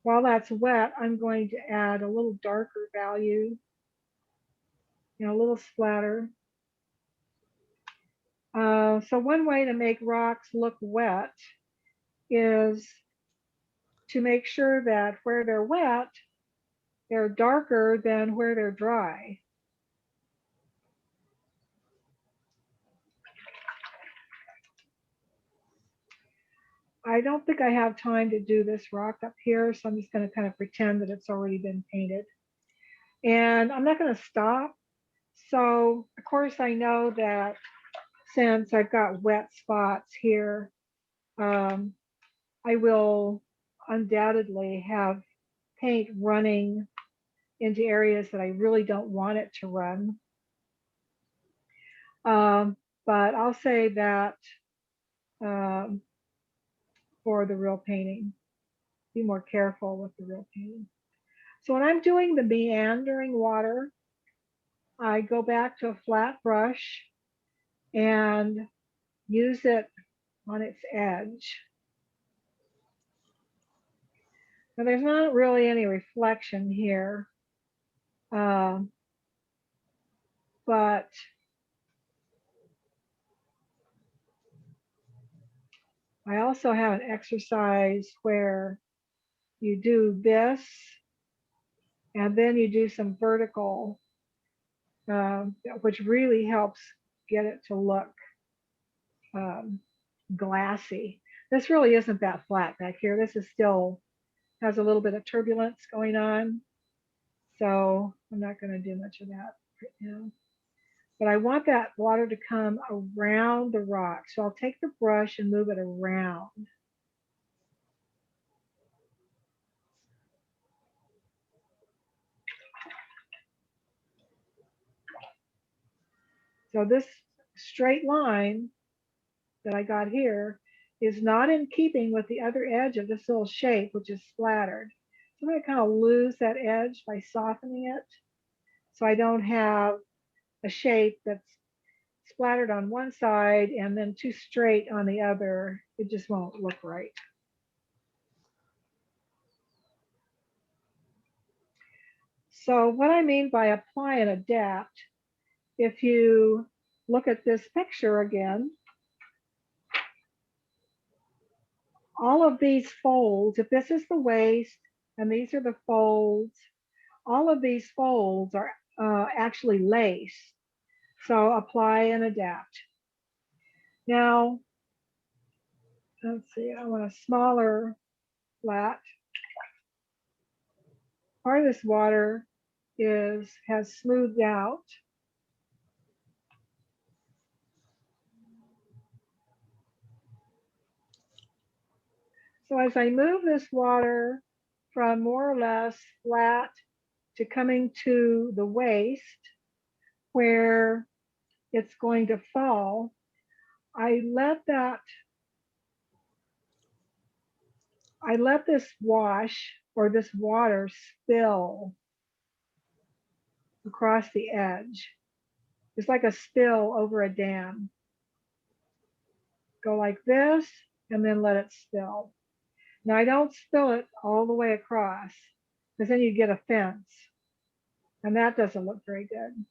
While that's wet, I'm going to add a little darker value, a little splatter. So one way to make rocks look wet is to make sure that where they're wet, they're darker than where they're dry. I don't think I have time to do this rock up here, so I'm just going to kind of pretend that it's already been painted. And I'm not going to stop. So, of course, I know that since I've got wet spots here, I will undoubtedly have paint running into areas that I really don't want it to run. But I'll say that for the real painting, be more careful with the real painting. So when I'm doing the meandering water, I go back to a flat brush and use it on its edge. Now there's not really any reflection here, but I also have an exercise where you do this and then you do some vertical, which really helps get it to look glassy. This really isn't that flat back here. This is still has a little bit of turbulence going on. So I'm not going to do much of that right now. But I want that water to come around the rock. So I'll take the brush and move it around. So this straight line that I got here is not in keeping with the other edge of this little shape, which is splattered. So I'm going to kind of lose that edge by softening it so I don't have a shape that's splattered on one side and then too straight on the other. It just won't look right. So what I mean by apply and adapt, if you look at this picture again, all of these folds, if this is the waist and these are the folds, all of these folds are actually lace. So apply and adapt. Now, let's see, I want a smaller flat. Part of this water has smoothed out. So as I move this water from more or less flat to coming to the waist where it's going to fall, I let this wash or this water spill across the edge. It's like a spill over a dam. Go like this and then let it spill. Now I don't spill it all the way across because then you get a fence and that doesn't look very good.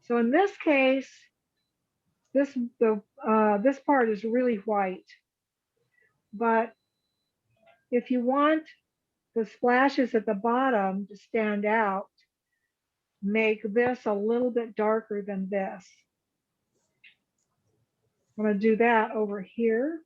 So in this case, this part is really white, but if you want the splashes at the bottom to stand out, make this a little bit darker than this. I'm going to do that over here.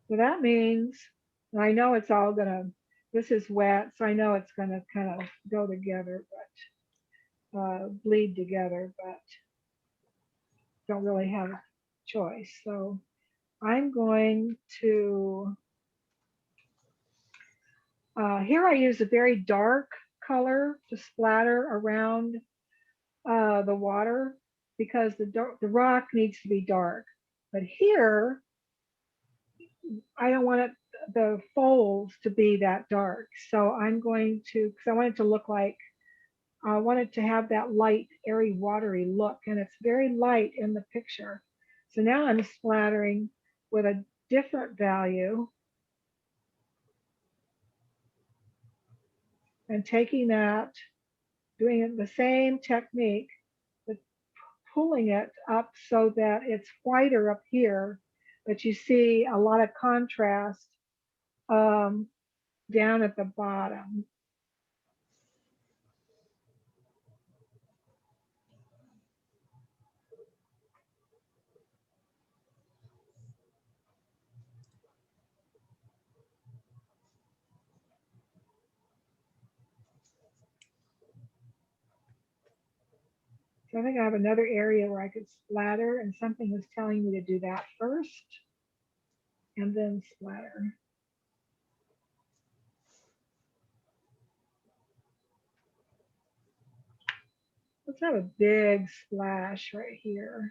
So that means, and I know it's all gonna, this is wet, so I know it's gonna kind of go together, but bleed together, but don't really have a choice. So I'm going to, here I use a very dark color to splatter around the water because the rock needs to be dark. But here, I don't want the folds to be that dark. So I'm going to, because I want it to look like, I want it to have that light, airy, watery look. And it's very light in the picture. So now I'm splattering with a different value and taking that, doing it the same technique, but pulling it up so that it's whiter up here, but you see a lot of contrast down at the bottom. So I think I have another area where I could splatter, and something was telling me to do that first and then splatter. Let's have a big splash right here.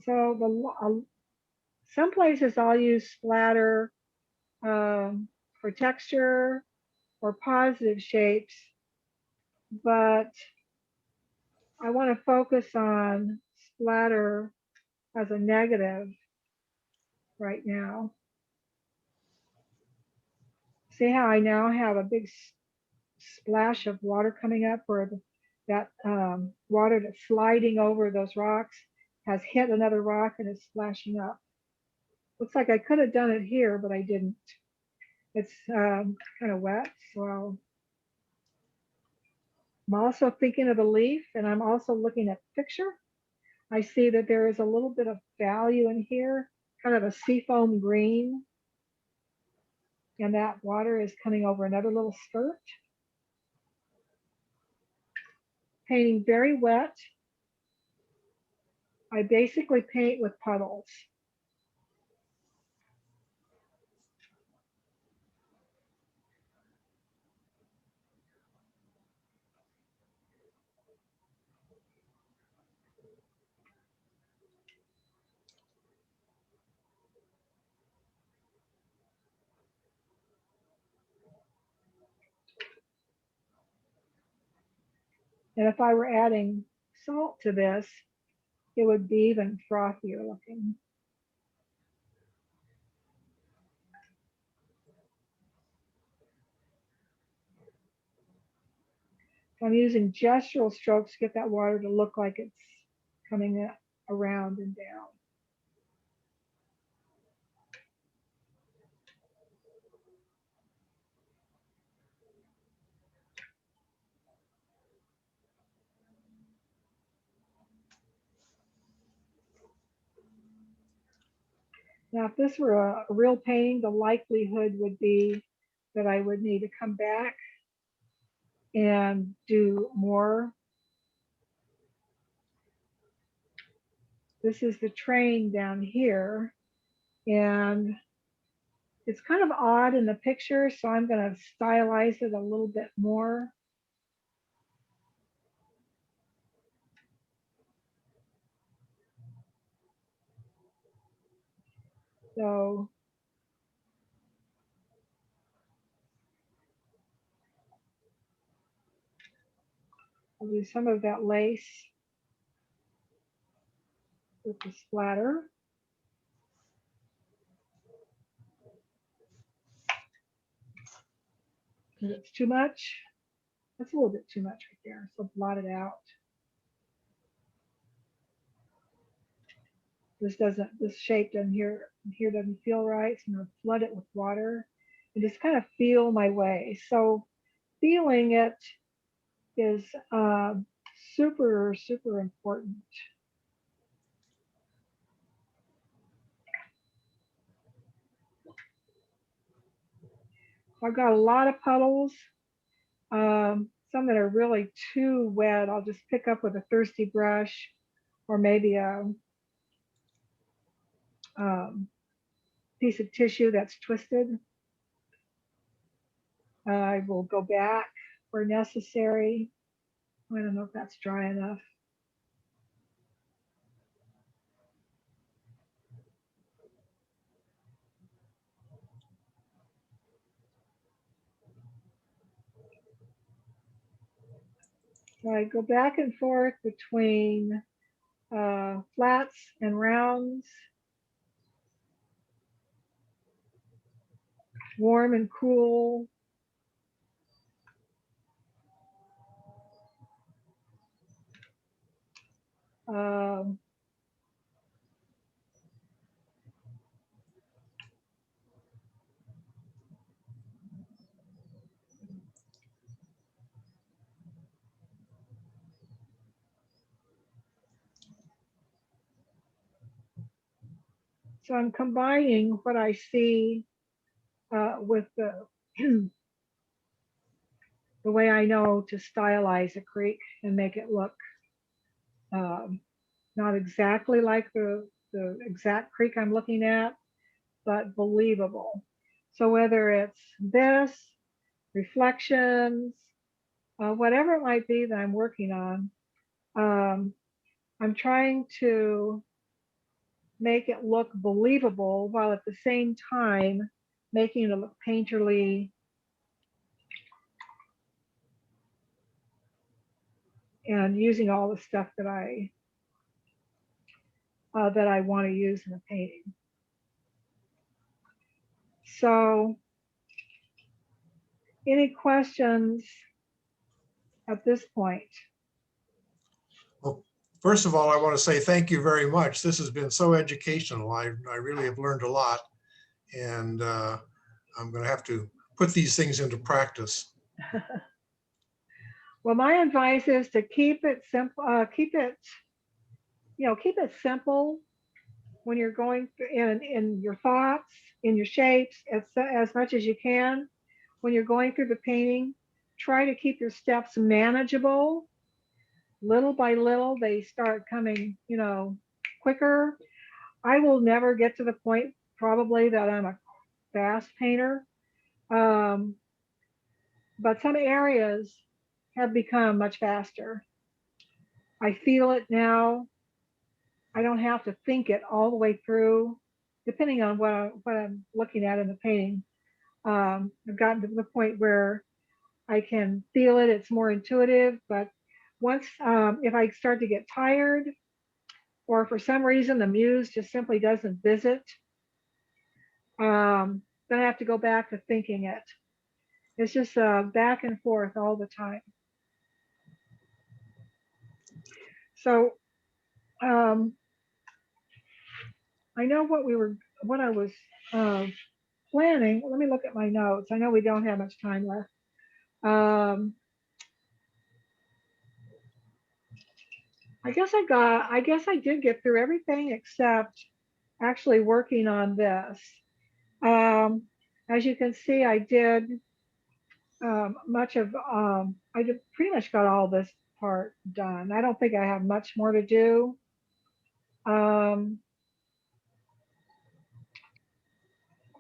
So some places I'll use splatter for texture or positive shapes, but I want to focus on splatter as a negative right now. See how I now have a big splash of water coming up where that water that's sliding over those rocks has hit another rock and is splashing up. Looks like I could have done it here, but I didn't. It's kind of wet, so I'm also thinking of the leaf, and I'm also looking at the picture. I see that there is a little bit of value in here, kind of a seafoam green, and that water is coming over another little skirt. Painting very wet. I basically paint with puddles. And if I were adding salt to this, it would be even frothier looking. I'm using gestural strokes to get that water to look like it's coming around and down. Now, if this were a real painting, the likelihood would be that I would need to come back and do more. This is the train down here, and it's kind of odd in the picture, so I'm going to stylize it a little bit more. So I'll do some of that lace with the splatter. If it's too much, that's a little bit too much right there, so blot it out. This shape down here doesn't feel right, so I'm gonna flood it with water and just kind of feel my way. So feeling it is super, super important. I've got a lot of puddles. Some that are really too wet, I'll just pick up with a thirsty brush or maybe a piece of tissue that's twisted. I will go back where necessary. I don't know if that's dry enough. So I go back and forth between flats and rounds, warm and cool. So I'm combining what I see with the the way I know to stylize a creek and make it look not exactly like the exact creek I'm looking at, but believable. So whether it's this, reflections, whatever it might be that I'm working on, I'm trying to make it look believable while at the same time making it look painterly and using all the stuff that I want to use in a painting. So, any questions at this point? Well, first of all, I want to say thank you very much. This has been so educational. I really have learned a lot, and I'm going to have to put these things into practice. Well, my advice is to keep it simple. Keep it simple when you're going in your thoughts, in your shapes, as much as you can. When you're going through the painting, try to keep your steps manageable. Little by little, they start coming, quicker. I will never get to the point probably that I'm a fast painter. But some areas have become much faster. I feel it now. I don't have to think it all the way through, depending on what I'm looking at in the painting. I've gotten to the point where I can feel it. It's more intuitive. But once, if I start to get tired, or for some reason the muse just simply doesn't visit, then I have to go back to thinking it. It's just back and forth all the time. So I know what I was planning. Let me look at my notes. I know we don't have much time left. I guess I did get through everything except actually working on this. As you can see, I did I did pretty much got all this part done. I don't think I have much more to do.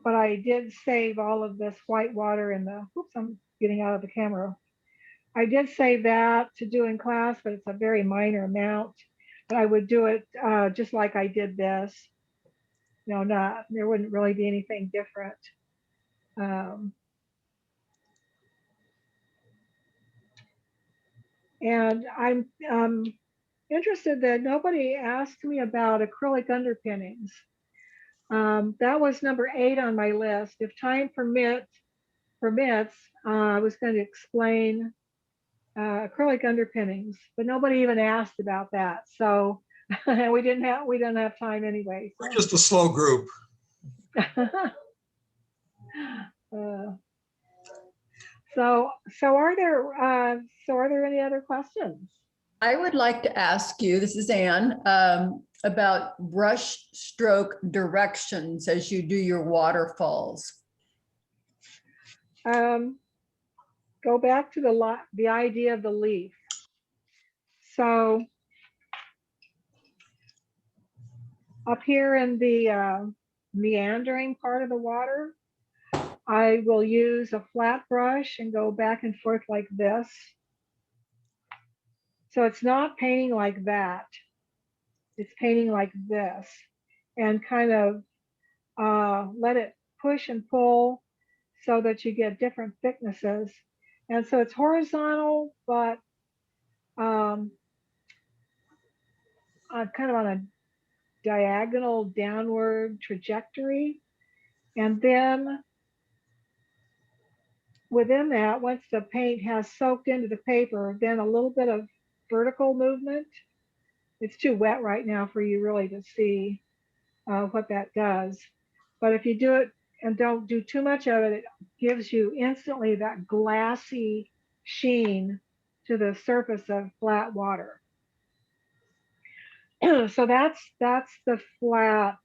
But I did save all of this white water in the, oops, I'm getting out of the camera. I did save that to do in class, but it's a very minor amount. But I would do it just like I did this. No, there wouldn't really be anything different. And I'm interested that nobody asked me about acrylic underpinnings. That was number 8 on my list. If time permits, I was going to explain acrylic underpinnings, but nobody even asked about that. So we didn't have time anyway. We're just a slow group. So are there any other questions? I would like to ask you, this is Anne, about brush stroke directions as you do your waterfalls. Go back to the idea of the leaf. So up here in the meandering part of the water, I will use a flat brush and go back and forth like this. So it's not painting like that. It's painting like this, and kind of let it push and pull so that you get different thicknesses. And so it's horizontal, but kind of on a diagonal downward trajectory. And then within that, once the paint has soaked into the paper, then a little bit of vertical movement. It's too wet right now for you really to see what that does. But if you do it and don't do too much of it, it gives you instantly that glassy sheen to the surface of flat water. So that's the flat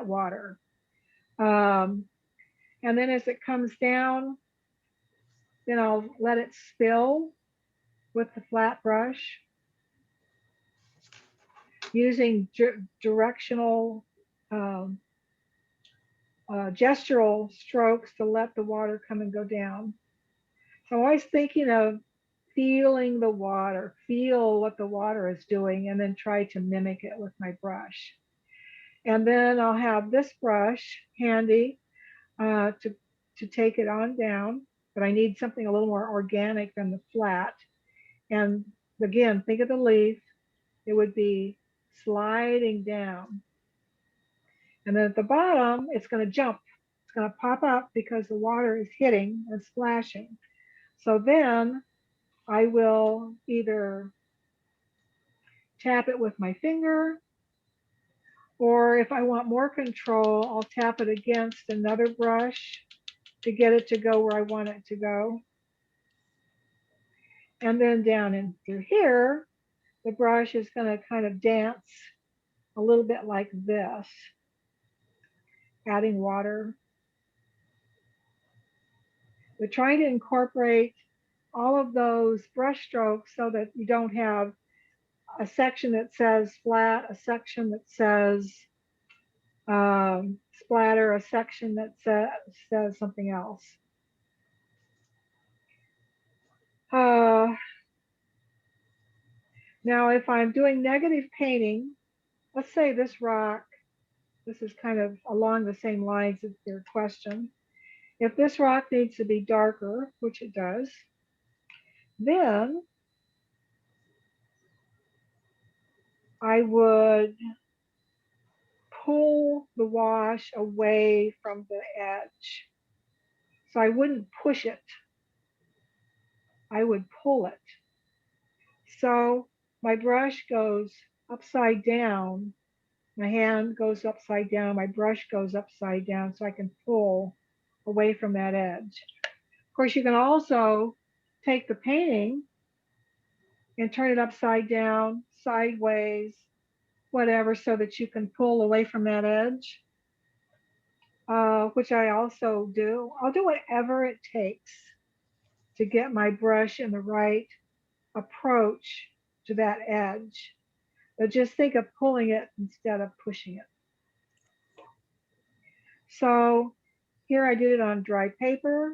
water. And then as it comes down, then I'll let it spill with the flat brush, using directional gestural strokes to let the water come and go down. So I'm always thinking of feeling the water, feel what the water is doing, and then try to mimic it with my brush. And then I'll have this brush handy to take it on down, but I need something a little more organic than the flat. And again, think of the leaf. It would be sliding down. And then at the bottom, it's going to jump. It's going to pop up because the water is hitting and splashing. So then I will either tap it with my finger, or if I want more control, I'll tap it against another brush to get it to go where I want it to go. And then down in through here, the brush is going to kind of dance a little bit like this, adding water. But trying to incorporate all of those brush strokes so that you don't have a section that says flat, a section that says splatter, a section that says something else. Now, if I'm doing negative painting, let's say this rock, this is kind of along the same lines as your question. If this rock needs to be darker, which it does, then I would pull the wash away from the edge. So I wouldn't push it. I would pull it. So my brush goes upside down. My hand goes upside down, my brush goes upside down so I can pull away from that edge. Of course, you can also take the painting and turn it upside down, sideways, whatever, so that you can pull away from that edge, which I also do. I'll do whatever it takes to get my brush in the right approach to that edge. But just think of pulling it instead of pushing it. So here I did it on dry paper,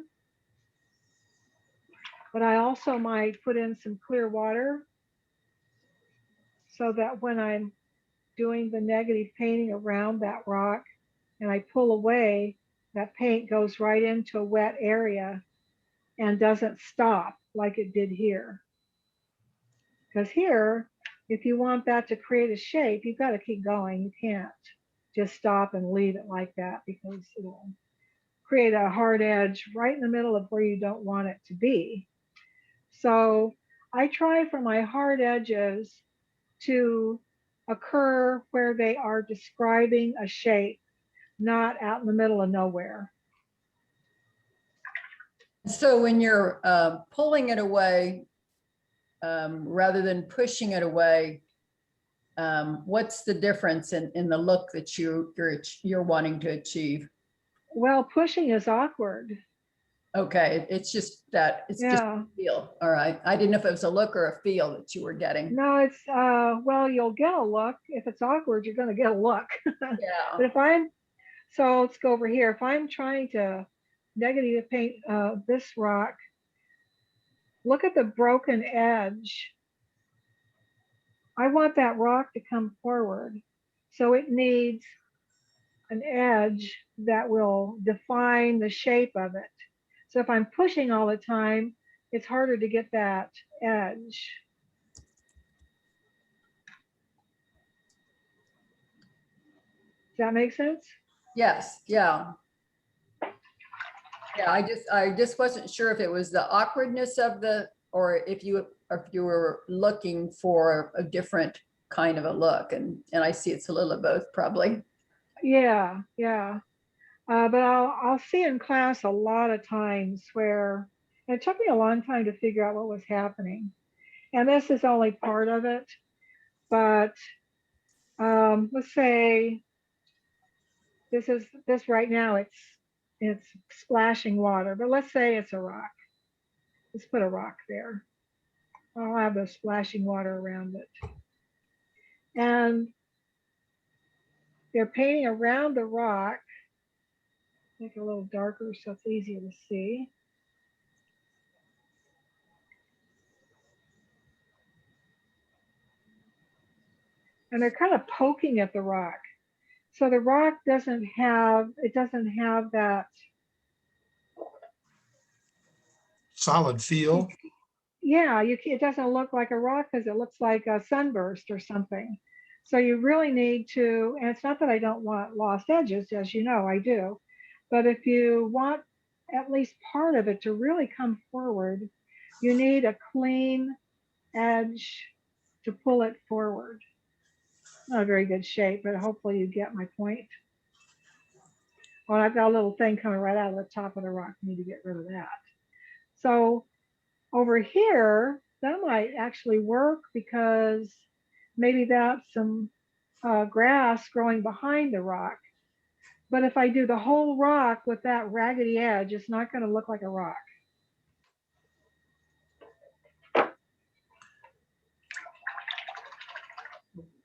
but I also might put in some clear water so that when I'm doing the negative painting around that rock and I pull away, that paint goes right into a wet area and doesn't stop like it did here. Because here, if you want that to create a shape, you've got to keep going. You can't just stop and leave it like that because it'll create a hard edge right in the middle of where you don't want it to be. So I try for my hard edges to occur where they are describing a shape, not out in the middle of nowhere. So when you're pulling it away, rather than pushing it away, what's the difference in the look that you're wanting to achieve? Well, pushing is awkward. Okay, it's just that it's just Yeah. a feel. All right, I didn't know if it was a look or a feel that you were getting. No, it's well, you'll get a look. If it's awkward, you're going to get a look. Yeah. But so let's go over here. If I'm trying to negative paint this rock, look at the broken edge. I want that rock to come forward. So it needs an edge that will define the shape of it. So if I'm pushing all the time, it's harder to get that edge. Does that make sense? Yes. Yeah. Yeah. I just wasn't sure if it was the awkwardness of or if you were looking for a different kind of a look, and I see it's a little of both probably. Yeah, yeah. But I'll see in class a lot of times where it took me a long time to figure out what was happening. And this is only part of it. But let's say this right now, it's splashing water, but let's say it's a rock. Let's put a rock there. I'll have the splashing water around it. And they're painting around the rock. Make it a little darker so it's easier to see. And they're kind of poking at the rock. So the rock doesn't have that Solid feel. yeah, it doesn't look like a rock because it looks like a sunburst or something. So you really need to, and it's not that I don't want lost edges, as you know, I do. But if you want at least part of it to really come forward, you need a clean edge to pull it forward. Not a very good shape, but hopefully you get my point. Well, I've got a little thing coming right out of the top of the rock. I need to get rid of that. So over here, that might actually work because maybe that's some grass growing behind the rock. But if I do the whole rock with that raggedy edge, it's not going to look like a rock.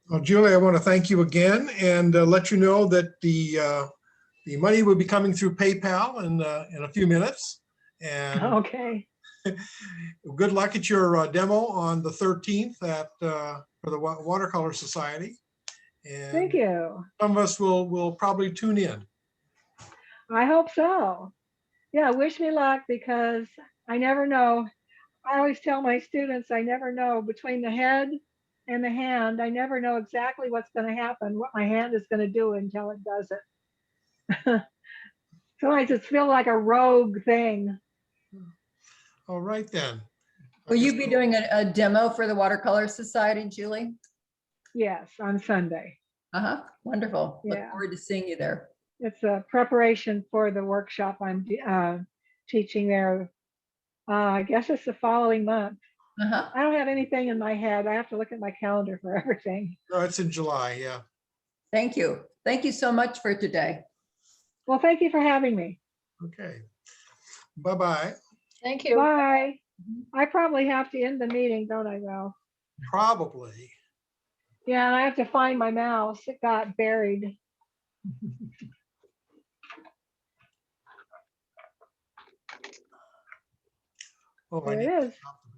Well, Julie, I want to thank you again and let you know that the money will be coming through PayPal in a few minutes. And Okay. good luck at your demo on the 13th for the Watercolor Society. And Thank you. some of us will probably tune in. I hope so. Yeah, wish me luck because I never know. I always tell my students I never know between the head and the hand. I never know exactly what's going to happen, what my hand is going to do until it does it. Sometimes it feels like a rogue thing. All right then. Will you be doing a demo for the Watercolor Society, Julie? Yes, on Sunday. Uh-huh, wonderful. Look Yeah. forward to seeing you there. It's a preparation for the workshop I'm teaching there. I guess it's the following month. Uh-huh. I don't have anything in my head. I have to look at my calendar for everything. No, it's in July, yeah. Thank you. Thank you so much for today. Well, thank you for having me. Okay. Bye-bye. Thank you. Bye. I probably have to end the meeting, don't I, Val? Probably. Yeah, and I have to find my mouse. It got buried. Oh, I There need it to is. stop the